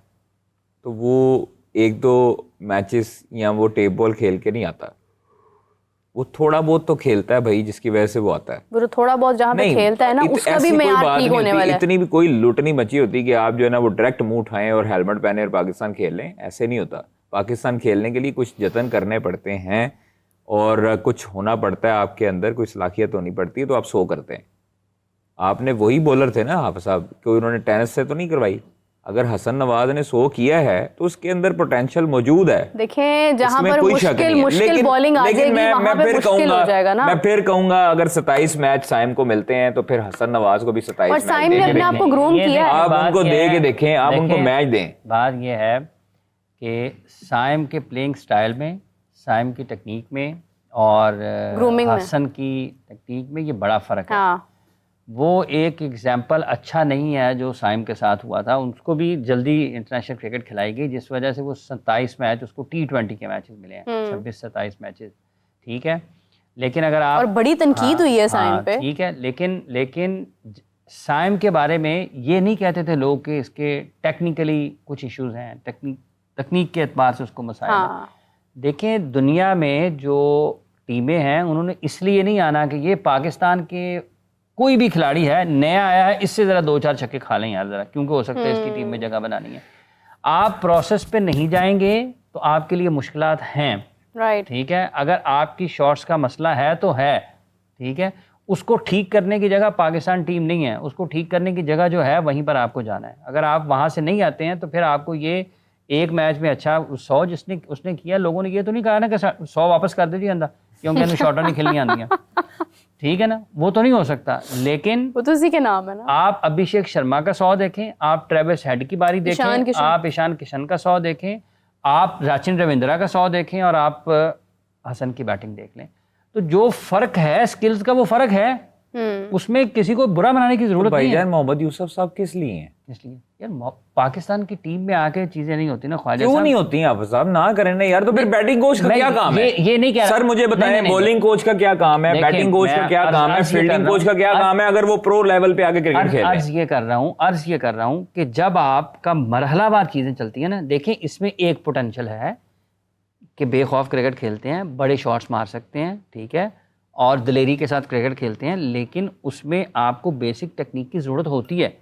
तो वो 1-2 मैचेस या वो टेप बॉल खेल के नहीं आता, वो थोड़ा बहुत तो खेलता है भाई, जिसकी वजह से वो आता है। वो थोड़ा बहुत जहाँ पे खेलता है ना, उसका भी मेयार ठीक होने वाला है। इतनी भी कोई लुट नहीं मची होती कि आप जो है ना वो डायरेक्ट मुंह उठाएं और हेलमेट पहने और पाकिस्तान खेल लें, ऐसे नहीं होता। पाकिस्तान खेलने के लिए कुछ जतन करने पड़ते हैं और कुछ होना पड़ता है आपके अंदर, कुछ सलाहियत होनी पड़ती है, तो आप 100 करते हैं। आपने वही बॉलर थे ना हाफिज साहब, कोई उन्होंने टेनिस से तो नहीं करवाई। अगर हसन नवाज ने 100 किया है तो उसके अंदर पोटेंशियल मौजूद है। देखें जहां इसमें पर कोई शक नहीं है। मुश्किल बॉलिंग आ जाएगी वहां पे मुश्किल हो जाएगा ना। मैं फिर कहूंगा अगर 27 मैच साइम को मिलते हैं तो फिर हसन नवाज को भी 27 और मैच साइम ने अपने आप को ग्रूम किया है। आप उनको दे के देखें, आप उनको मैच दें। बात ये है कि साइम के प्लेइंग स्टाइल में, साइम की टेक्निक में और हसन की टेक्निक में ये बड़ा फ़र्क है। हाँ। वो एक एग्जाम्पल अच्छा नहीं है जो साइम के साथ हुआ था। उसको भी जल्दी इंटरनेशनल क्रिकेट खिलाई गई जिस वजह से वो 27 मैच उसको T20 के मैचेस मिले हैं, 26-27 मैचेस, ठीक है। लेकिन अगर आप, और बड़ी तनकीद हुई है साइम पे, ठीक है, लेकिन साइम के बारे में ये नहीं कहते थे लोग कि इसके टेक्निकली कुछ इश्यूज हैं, तकनीक के एतबार से उसको मसाइल हैं। देखें दुनिया में जो टीमें हैं उन्होंने इसलिए नहीं आना कि ये पाकिस्तान के कोई भी खिलाड़ी है नया आया है, इससे ज़रा 2-4 छक्के खा लें यार ज़रा, क्योंकि हो सकता है इसकी टीम में जगह बनानी है। आप प्रोसेस पे नहीं जाएंगे तो आपके लिए मुश्किलात हैं, राइट, ठीक है। अगर आपकी शॉट्स का मसला है तो है, ठीक है। उसको ठीक करने की जगह पाकिस्तान टीम नहीं है, उसको ठीक करने की जगह जो है वहीं पर आपको जाना है। अगर आप वहाँ से नहीं आते हैं तो फिर आपको ये एक मैच में अच्छा 100 जिसने उसने किया, लोगों ने ये तो नहीं कहा ना कि 100 वापस कर दीजिए अंदर क्योंकि हमें शॉर्टर नहीं खेलनी आती है, ठीक है ना, वो तो नहीं हो सकता। लेकिन वो तो उसी के नाम है ना। आप अभिषेक शर्मा का 100 देखें, आप ट्रेविस हेड की बारी देखें, आप ईशान किशन का 100 देखें, आप सचिन रविंद्रा का 100 देखें और आप हसन की बैटिंग देख लें, तो जो फर्क है स्किल्स का वो फर्क है, उसमें किसी को बुरा बनाने की जरूरत नहीं है। मोहम्मद यूसुफ साहब किस लिए हैं? इसलिए यार पाकिस्तान की टीम में आके चीजें नहीं होती ना ख्वाजा क्यों साहब, नहीं होती हैं साहब? ना करें ना यार, तो फिर बैटिंग कोच का क्या काम है? ये नहीं कह रहा सर, मुझे बताएं बॉलिंग कोच का क्या काम है, बैटिंग कोच का क्या काम है, फील्डिंग कोच का क्या काम है अगर वो प्रो लेवल पे आके क्रिकेट खेले? अर्ज ये कर रहा हूँ कि जब आपका मरहलावार चीजें चलती है ना, देखें इसमें एक पोटेंशियल है कि बेखौफ क्रिकेट खेलते हैं, बड़े शॉट्स मार सकते हैं, ठीक है, और दिलेरी के साथ क्रिकेट खेलते हैं, लेकिन उसमें आपको बेसिक टेक्निक की ज़रूरत होती है।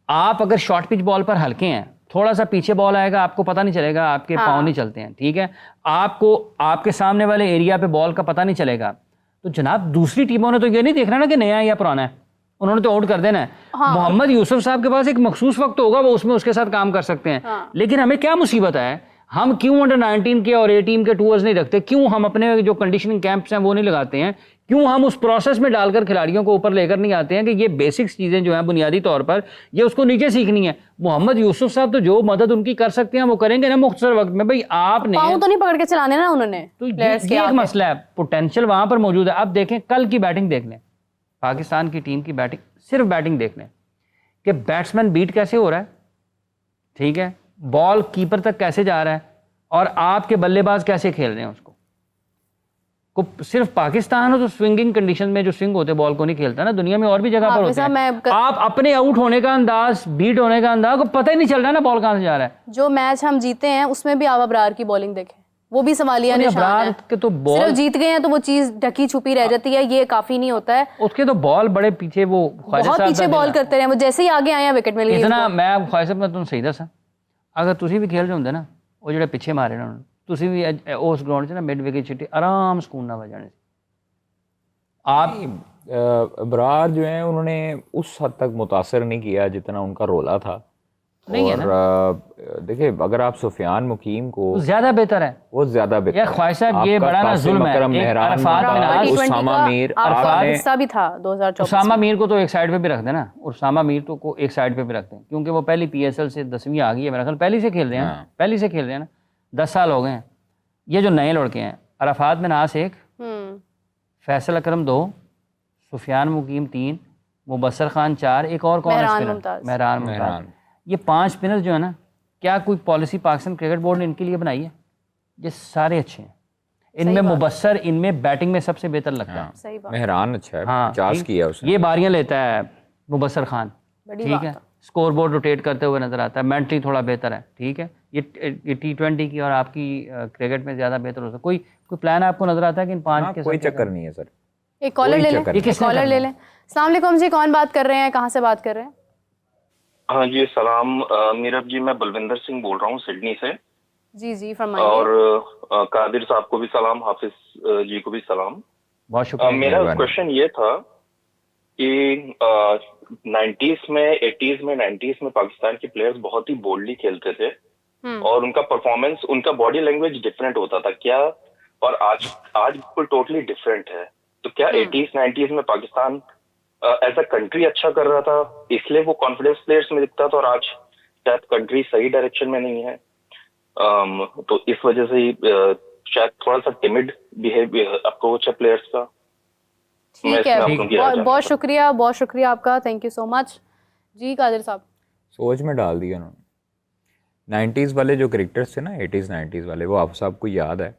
आप अगर शॉर्ट पिच बॉल पर हल्के हैं, थोड़ा सा पीछे बॉल आएगा आपको पता नहीं चलेगा, आपके पाँव नहीं चलते हैं, ठीक है, आपको आपके सामने वाले एरिया पे बॉल का पता नहीं चलेगा, तो जनाब दूसरी टीमों ने तो ये नहीं देखना ना कि नया है या पुराना है, उन्होंने तो आउट कर देना है। मोहम्मद यूसुफ साहब के पास एक मखसूस वक्त होगा, वो उसमें उसके साथ काम कर सकते हैं। लेकिन हमें क्या मुसीबत है, हम क्यों अंडर 19 के और 18 के टूर्स नहीं रखते, क्यों हम अपने जो कंडीशनिंग कैंप्स हैं वो नहीं लगाते हैं, क्यों हम उस प्रोसेस में डालकर खिलाड़ियों को ऊपर लेकर नहीं आते हैं कि ये बेसिक्स चीज़ें जो हैं बुनियादी तौर पर ये उसको नीचे सीखनी है। मोहम्मद यूसुफ साहब तो जो मदद उनकी कर सकते हैं वो करेंगे ना मुख्तसर वक्त में। भाई आपने पाँव तो नहीं पकड़ के चलाने ना उन्होंने, तो ये एक मसला है, पोटेंशियल वहां पर मौजूद है। अब देखें कल की बैटिंग देख लें, पाकिस्तान की टीम की बैटिंग, सिर्फ बैटिंग देख लें कि बैट्समैन बीट कैसे हो रहा है, ठीक है, बॉल कीपर तक कैसे जा रहा है और आपके बल्लेबाज कैसे खेल रहे हैं उसको। सिर्फ पाकिस्तान हो तो स्विंगिंग कंडीशन में जो स्विंग होते बॉल को नहीं खेलता ना, दुनिया में और भी जगह पर होते हैं। आप अपने आउट होने का अंदाज, बीट होने का अंदाज को पता ही नहीं चल रहा ना बॉल कहां से जा रहा है। जो मैच हम जीते हैं उसमें भी आवा अब्रार की बॉलिंग देखें, वो भी सवालिया निशान है के तो बॉल सिर्फ जीत गए हैं तो वो चीज ढकी छुपी रह जाती है, ये काफी नहीं होता है। उसके तो बॉल बड़े पीछे, वो बहुत पीछे बॉल करते रहे, वो जैसे ही आगे आए विकेट मिल गई इतना। मैं ख्वाहिश मैं तुम सही दसा, अगर तुसी भी खेल रहे होंगे ना, वो जो पिछे मारे ना तुसी भी उस ग्राउंड से ना मिड विकेट छिट्टी आराम सुकून ना बजाने। आप अबरार जो है उन्होंने उस हद तक मुतासर नहीं किया जितना उनका रोला था। नहीं है ना, देखिए अगर आप सुफियान मुकीम को, ज्यादा बेहतर है, वो ज्यादा बेहतर है। ख्वाहिश साहब ये बड़ा ना जुल्म है। उसामा मीर हिस्सा भी था 2024। उसामा मीर को तो एक साइड पे भी रख देना, उसामा मीर तो को एक साइड पे भी रखते हैं क्योंकि वो पहली PSL से 10वीं आ गई है मेरा ख्याल, पहली से खेल रहे हैं, पहली से खेल रहे हैं ना, 10 साल हो गए हैं। ये जो नए लड़के हैं, अरफात मिनास 1, फैसल अकरम 2, सुफियान मुकीम 3, मुबस्सर खान 4, एक और कौन है, मेहरान मुमताज। ये 5 स्पिनर जो है ना, क्या कोई पॉलिसी पाकिस्तान क्रिकेट बोर्ड ने इनके लिए बनाई है? ये सारे अच्छे हैं, इनमें मुबस्सर इनमें बैटिंग में सबसे बेहतर लगता है। मेहरान अच्छा है, 50 किया उसने। ये बारियां लेता है मुबस्सर खान, ठीक है, स्कोर बोर्ड रोटेट करते हुए नजर आता है, मेंटली थोड़ा बेहतर है, ठीक है। ये T20 की और आपकी क्रिकेट में ज्यादा बेहतर हो सकता है। कोई प्लान आपको नजर आता है कि इन 5 के? कोई चक्कर नहीं है सर। एक कॉलर ले लें, कॉलर ले लें। अस्सलाम वालेकुम जी, कौन बात कर रहे हैं, कहाँ से बात कर रहे हैं? हाँ जी, सलाम मीरब जी, मैं बलविंदर सिंह बोल रहा हूँ सिडनी से। जी फरमाइए। और कादिर साहब को भी सलाम, हाफिज जी को भी सलाम। बहुत शुक्रिया। मेरा क्वेश्चन ये था कि 90s में, 80s में, 90s में पाकिस्तान के प्लेयर्स बहुत ही बोल्डली खेलते थे और उनका परफॉर्मेंस, उनका बॉडी लैंग्वेज डिफरेंट होता था क्या, और आज बिल्कुल टोटली डिफरेंट है। तो क्या 80s 90s में पाकिस्तान एज अ कंट्री अच्छा कर रहा था इसलिए वो कॉन्फिडेंस प्लेयर्स में दिखता था, और आज शायद कंट्री सही डायरेक्शन में नहीं है, तो इस वजह से शायद थोड़ा सा टिमिड बिहेवियर अप्रोच है प्लेयर्स का। ठीक है, बहुत शुक्रिया आपका, थैंक यू सो मच। जी कादिर साहब, सोच में डाल दिया उन्होंने। 90s वाले जो क्रिकेटर्स थे ना, 80s 90s वाले, वो आप सबको याद है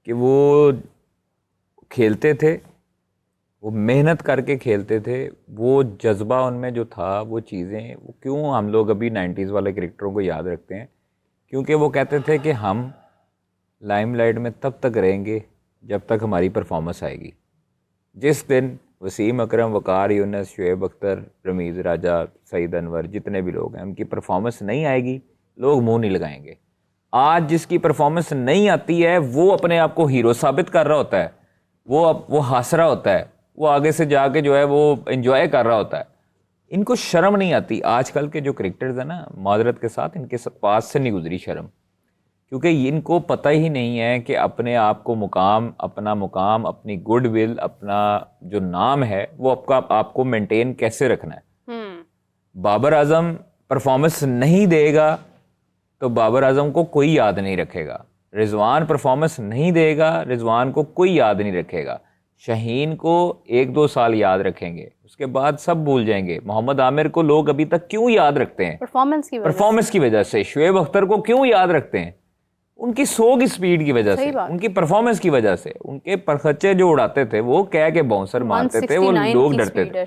कि वो खेलते थे, वो मेहनत करके खेलते थे, वो जज्बा उनमें जो था, वो चीज़ें, वो क्यों हम लोग अभी 90s वाले क्रिकेटरों को याद रखते हैं? क्योंकि वो कहते थे कि हम लाइमलाइट में तब तक रहेंगे जब तक हमारी परफॉर्मेंस आएगी। जिस दिन वसीम अकरम, वकार यूनुस, शुएब अख्तर, रमीज़ राजा, सईद अनवर, जितने भी लोग हैं, उनकी परफॉर्मेंस नहीं आएगी, लोग मुंह नहीं लगाएंगे। आज जिसकी परफॉर्मेंस नहीं आती है वो अपने आप को हीरो साबित कर रहा होता है, वो हंस रहा होता है, वो आगे से जाके जो है वो एंजॉय कर रहा होता है। इनको शर्म नहीं आती। आजकल के जो क्रिकेटर्स हैं ना, माजरत के साथ, इनके पास से नहीं गुजरी शर्म, क्योंकि इनको पता ही नहीं है कि अपने आप को अपना मुकाम, अपनी गुडविल, अपना जो नाम है वो आपको मेंटेन कैसे रखना है। बाबर आजम परफॉर्मेंस नहीं देगा तो बाबर आजम को कोई याद नहीं रखेगा। रिजवान परफॉर्मेंस नहीं देगा, रिजवान को कोई याद नहीं रखेगा। शाहीन को 1-2 साल याद रखेंगे, उसके बाद सब भूल जाएंगे। मोहम्मद आमिर को लोग अभी तक क्यों याद रखते हैं? परफॉर्मेंस की वजह से। शुएब अख्तर को क्यों याद रखते हैं? उनकी 100 की स्पीड की वजह से, उनकी परफॉर्मेंस की वजह से। उनके परखच्चे जो उड़ाते थे, वो कह के बाउंसर मारते थे, वो लोग डरते थे।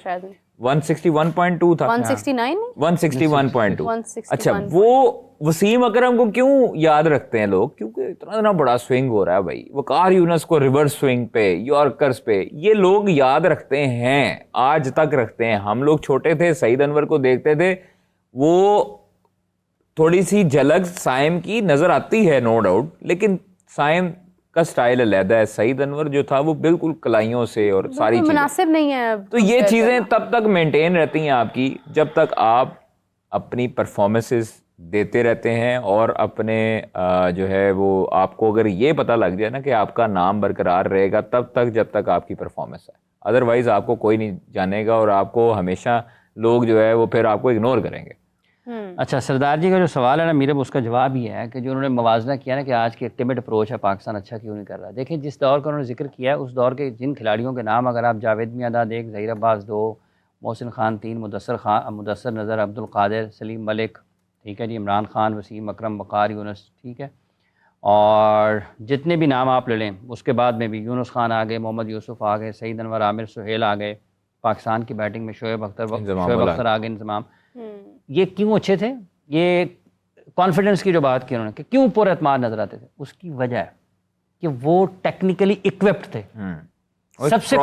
161.2 था, 161.2। अच्छा, वो वसीम अकरम को क्यों याद रखते हैं लोग? क्योंकि इतना बड़ा स्विंग हो रहा है भाई। वकार यूनुस को रिवर्स स्विंग पे, यॉर्कर्स पे, ये लोग याद रखते हैं, आज तक रखते हैं। हम लोग छोटे थे, सईद अनवर को देखते थे, वो थोड़ी सी झलक साइम की नजर आती है, नो डाउट, लेकिन साइम का स्टाइल अलग है। सईद अनवर जो था वो बिल्कुल कलाइयों से और सारी चीजें मुनासिब नहीं है। तो ये चीजें तब तक मेंटेन रहती हैं आपकी जब तक आप अपनी परफॉर्मेंसेस देते रहते हैं, और अपने जो है वो आपको अगर ये पता लग जाए ना कि आपका नाम बरकरार रहेगा तब तक जब तक आपकी परफॉर्मेंस है। अदरवाइज आपको कोई नहीं जानेगा और आपको हमेशा लोग जो है वो फिर आपको इग्नोर करेंगे। अच्छा, सरदार जी का जो सवाल है ना मीरब, उसका जवाब ये है कि जो उन्होंने मवाजना किया ना कि आज की टिमिड अप्रोच है, पाकिस्तान अच्छा क्यों नहीं कर रहा। देखिए, जिस दौर का उन्होंने जिक्र किया है, उस दौर के जिन खिलाड़ियों के नाम अगर आप जावेद मियादाद 1, ज़हीर अब्बास 2, मोहसिन खान 3, मुदस्सर नज़र, अब्दुल कादिर, सलीम मलिक, ठीक है जी, इमरान खान, वसीम अकरम, वकार यूनुस, ठीक है, और जितने भी नाम आप ले लें, उसके बाद में भी यूनुस खान आ गए, मोहम्मद यूसुफ आ गए, सईद अनवर, आमिर सुहेल आ गए, पाकिस्तान की बैटिंग में शुएब अख्तर आ गए, इंतज़ाम। ये क्यों अच्छे थे? ये कॉन्फिडेंस की जो बात की उन्होंने कि क्यों पुरअतमाद नजर आते थे, उसकी वजह है कि वो टेक्निकली इक्विप्ड थे। सबसे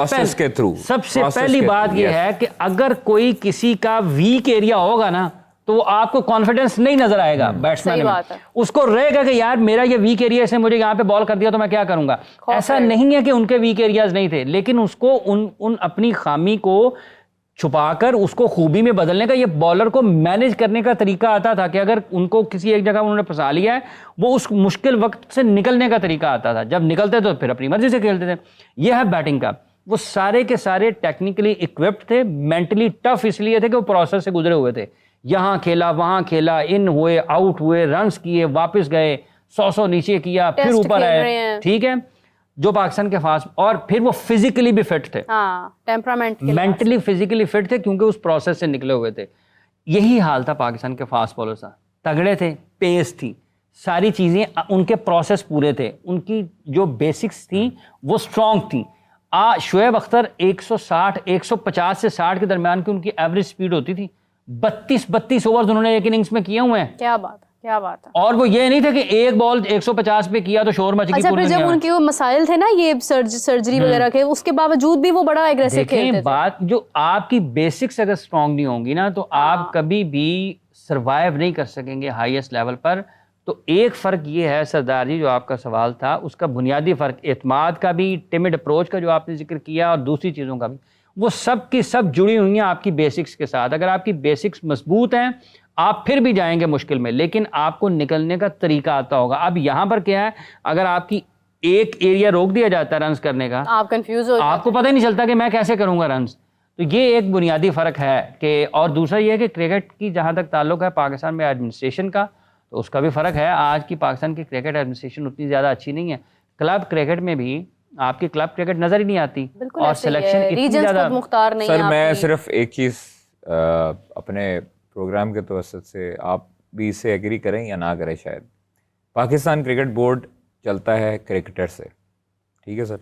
पहली बात ये है कि अगर कोई किसी का वीक एरिया होगा ना तो वो आपको कॉन्फिडेंस नहीं नजर आएगा बैट्समैन में। उसको रहेगा कि यार मेरा ये वीक एरिया, इसने मुझे यहाँ पे बॉल कर दिया तो मैं क्या करूंगा। ऐसा नहीं है कि उनके वीक एरियाज नहीं थे, लेकिन उसको उन अपनी खामी को छुपाकर उसको खूबी में बदलने का, ये बॉलर को मैनेज करने का तरीका आता था कि अगर उनको किसी एक जगह उन्होंने फंसा लिया है, वो उस मुश्किल वक्त से निकलने का तरीका आता था। जब निकलते तो फिर अपनी मर्जी से खेलते थे। यह है बैटिंग का। वो सारे के सारे टेक्निकली इक्विप्ड थे, मेंटली टफ इसलिए थे कि वो प्रोसेस से गुजरे हुए थे। यहाँ खेला, वहाँ खेला, इन हुए, आउट हुए, रन्स किए, वापस गए, 100 नीचे किया, फिर ऊपर आए, ठीक है। जो पाकिस्तान के फास्ट, और फिर वो फिजिकली भी फिट थे, टेम्परामेंट, मेंटली फिजिकली फिट थे, क्योंकि उस प्रोसेस से निकले हुए थे। यही हाल था पाकिस्तान के फास्ट बॉलर्स का। तगड़े थे, पेस थी, सारी चीजें उनके प्रोसेस पूरे थे, उनकी जो बेसिक्स थी वो स्ट्रांग थी। शुएब अख्तर 150 से 60 के दरमियान की उनकी एवरेज स्पीड होती थी। 32 ओवर्स उन्होंने एक इनिंग्स में किए हुए हैं। क्या बात है। और वो ये नहीं था कि एक बॉल 150 पे किया तो शोर मच गई। अच्छा, फिर जब उनके वो मसाइल थे ना, ये सर्जरी वगैरह के, उसके बावजूद भी वो बड़ा एग्रेसिव खेलते थे। बात जो आपकी बेसिक्स अगर स्ट्रांग नहीं होंगी ना तो आप कभी भी सरवाइव नहीं कर सकेंगे हाईएस्ट लेवल पर। तो एक फ़र्क ये है सरदार जी, जो आपका सवाल था उसका बुनियादी फ़र्क एतमाद का भी, टिमिड अप्रोच का जो आपने जिक्र किया, और दूसरी चीज़ों का भी, वो सब की सब जुड़ी हुई हैं आपकी बेसिक्स के साथ। अगर आपकी बेसिक्स मजबूत हैं आप फिर भी जाएंगे मुश्किल में, लेकिन आपको निकलने का तरीका आता होगा। अब यहाँ पर क्या है, अगर आपकी एक एरिया रोक दिया जाता है रन्स करने का, आप कंफ्यूज हो, आपको पता ही नहीं चलता कि मैं कैसे करूंगा रन्स। तो ये एक बुनियादी फ़र्क है कि, और दूसरा ये है कि क्रिकेट की जहाँ तक ताल्लुक है पाकिस्तान में एडमिनिस्ट्रेशन का, तो उसका भी फ़र्क है। आज की पाकिस्तान की क्रिकेट एडमिनिस्ट्रेशन उतनी ज़्यादा अच्छी नहीं है। क्लब क्रिकेट में भी आपकी क्लब क्रिकेट नज़र ही नहीं आती, और सिलेक्शन इतनी ज़्यादा मुख्तार नहीं सर है मैं आपकी। सिर्फ एक चीज़ अपने प्रोग्राम के तवसत से, आप भी इससे एग्री करें या ना करें, शायद पाकिस्तान क्रिकेट बोर्ड चलता है क्रिकेटर से, ठीक है सर।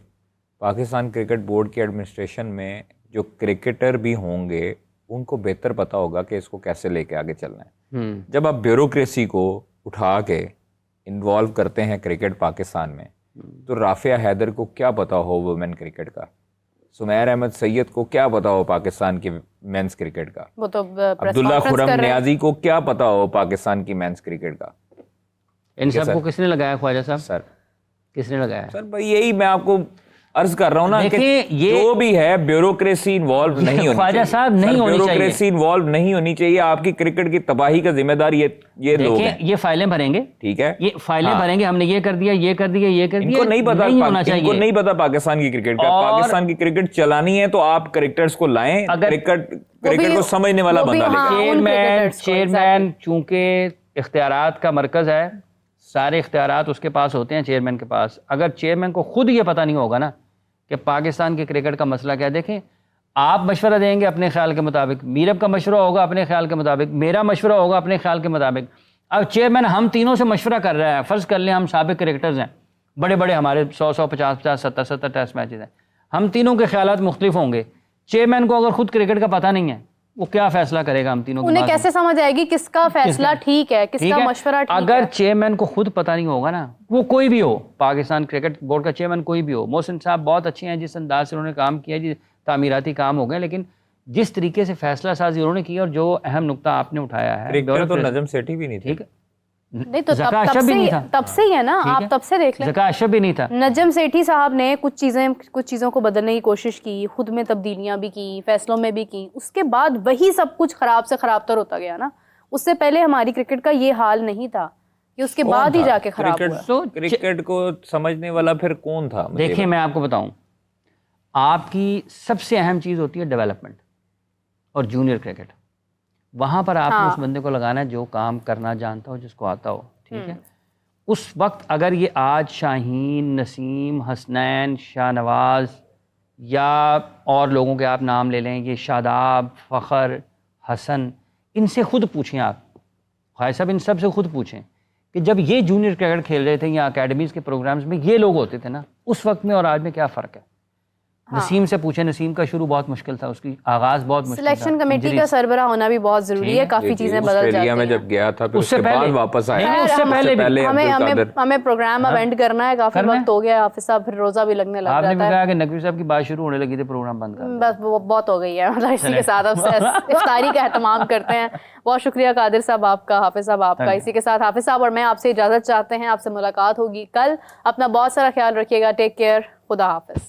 पाकिस्तान क्रिकेट बोर्ड की एडमिनिस्ट्रेशन में जो क्रिकेटर भी होंगे उनको बेहतर पता होगा कि इसको कैसे लेके आगे चलना है। जब आप ब्यूरोक्रेसी को उठा के इन्वॉल्व करते हैं क्रिकेट पाकिस्तान में, तो राफिया हैदर को क्या पता हो वुमेन क्रिकेट का, सुमैर अहमद सैयद को क्या पता हो पाकिस्तान की मेंस क्रिकेट का, वो तो अब्दुल्ला खुरम नियाजी को क्या पता हो पाकिस्तान की मेंस क्रिकेट का। इन सबको किसने लगाया ख्वाजा साहब? सर किसने लगाया? सर भाई यही मैं आपको अर्ज कर रहा हूँ ना कि देखिए, ये जो भी है ब्यूरोक्रेसी इन्वॉल्व नहीं होनी ख्वाजा चाहिए। साहब नहीं होनी चाहिए। ब्यूरोक्रेसी इन्वॉल्व नहीं होनी चाहिए। आपकी क्रिकेट की तबाही का जिम्मेदार ये लोग देखिए, हैं। ये फाइलें भरेंगे, ठीक है, ये फाइलें भरेंगे, हमने ये कर दिया, ये कर दिया, ये कर दिया। इनको नहीं पता, नहीं होना इनको चाहिए। नहीं पता पाकिस्तान की क्रिकेट का। और पाकिस्तान की क्रिकेट चलानी है तो आप क्रिकेटर्स को लाएं, अगर क्रिकेट को समझने वाला बंदा लेकर। चेयरमैन चूंकि इख्तियारात का मरकज है, सारे इख्तियारात उसके पास होते हैं, चेयरमैन के पास। अगर चेयरमैन को खुद ये पता नहीं होगा ना कि पाकिस्तान के क्रिकेट का मसला क्या है, देखें आप मशवरा देंगे अपने ख्याल के मुताबिक, मीरब का मशवरा होगा अपने ख्याल के मुताबिक, मेरा मशवरा होगा अपने ख्याल के मुताबिक। अब चेयरमैन हम तीनों से मशवरा कर रहा है, फ़र्ज़ कर लें हम साबिक क्रिकेटर्स हैं, बड़े बड़े हमारे 100 50 70 टेस्ट मैचेस हैं, हम तीनों के ख्यालात मुख्तलिफ होंगे। चेयरमैन को अगर खुद क्रिकेट का पता नहीं है, वो क्या फैसला करेगा हम तीनों? उन्हें कैसे समझ आएगी किसका फैसला ठीक है, किसका मशवरा ठीक है? अगर चेयरमैन को खुद पता नहीं होगा ना, वो कोई भी हो, पाकिस्तान क्रिकेट बोर्ड का चेयरमैन कोई भी हो, मोहसिन साहब बहुत अच्छे हैं, जिस अंदाज से उन्होंने काम किया जी, तामीराती काम हो गए, लेकिन जिस तरीके से फैसला साजी उन्होंने किया और जो अहम नुकता आपने उठाया है, तो नजम सेठी भी नहीं थी। ठीक है, नहीं तो ज़का अशरफ भी नहीं था, तब से ही है ना, आप तब से देख लें। ज़का अशरफ भी नहीं था। नजम सेठी साहब ने कुछ चीज़ों को बदलने की कोशिश की, खुद में तब्दीलियां भी की, फैसलों में भी की, उसके बाद वही सब कुछ खराब से खराबतर होता गया ना। उससे पहले हमारी क्रिकेट का ये हाल नहीं था, कि उसके बाद ही जाके खराब हुआ। तो क्रिकेट को समझने वाला फिर कौन था? देखिए मैं आपको बताऊं, आपकी सबसे अहम चीज़ होती है डेवलपमेंट और जूनियर क्रिकेट। वहाँ पर आपने उस बंदे को लगाना है जो काम करना जानता हो, जिसको आता हो, ठीक है। उस वक्त अगर ये आज शाहीन, नसीम, हसनैन, शाहनवाज या और लोगों के आप नाम ले लें, ये शादाब, फ़खर, हसन, इनसे खुद पूछें आप, भाई साहब इन सब से खुद पूछें कि जब ये जूनियर क्रिकेट खेल रहे थे या अकेडमीज़ के प्रोग्राम्स में ये लोग होते थे ना, उस वक्त में और आज में क्या फ़र्क है? नसीम से पूछे, नसीम का शुरू बहुत मुश्किल था, उसकी आगाज बहुत मुश्किल था। सिलेक्शन कमेटी का सरबरा होना भी बहुत जरूरी है, काफी चीजें बदल जाती हैं। में जब गया था फिर उसके बाद वापस आया, उससे पहले हमें प्रोग्राम अब एंड करना है, काफी वक्त हो गया हाफिज साहब, फिर रोजा भी लगने लग जाता है। आपने भी कहा कि नकवी साहब की बात शुरू होने लगी थी, प्रोग्राम बंद कर, बस बहुत हो गई है, मतलब इसी के साथ अब इफ्तारी का एहतमाम करते हैं। बहुत शुक्रिया कादिर साहब आपका, हाफिज साहब आपका। इसी के साथ हाफिज साहब और मैं आपसे इजाजत चाहते हैं, आपसे मुलाकात होगी कल। अपना बहुत सारा ख्याल रखिएगा, टेक केयर, खुदा हाफिज।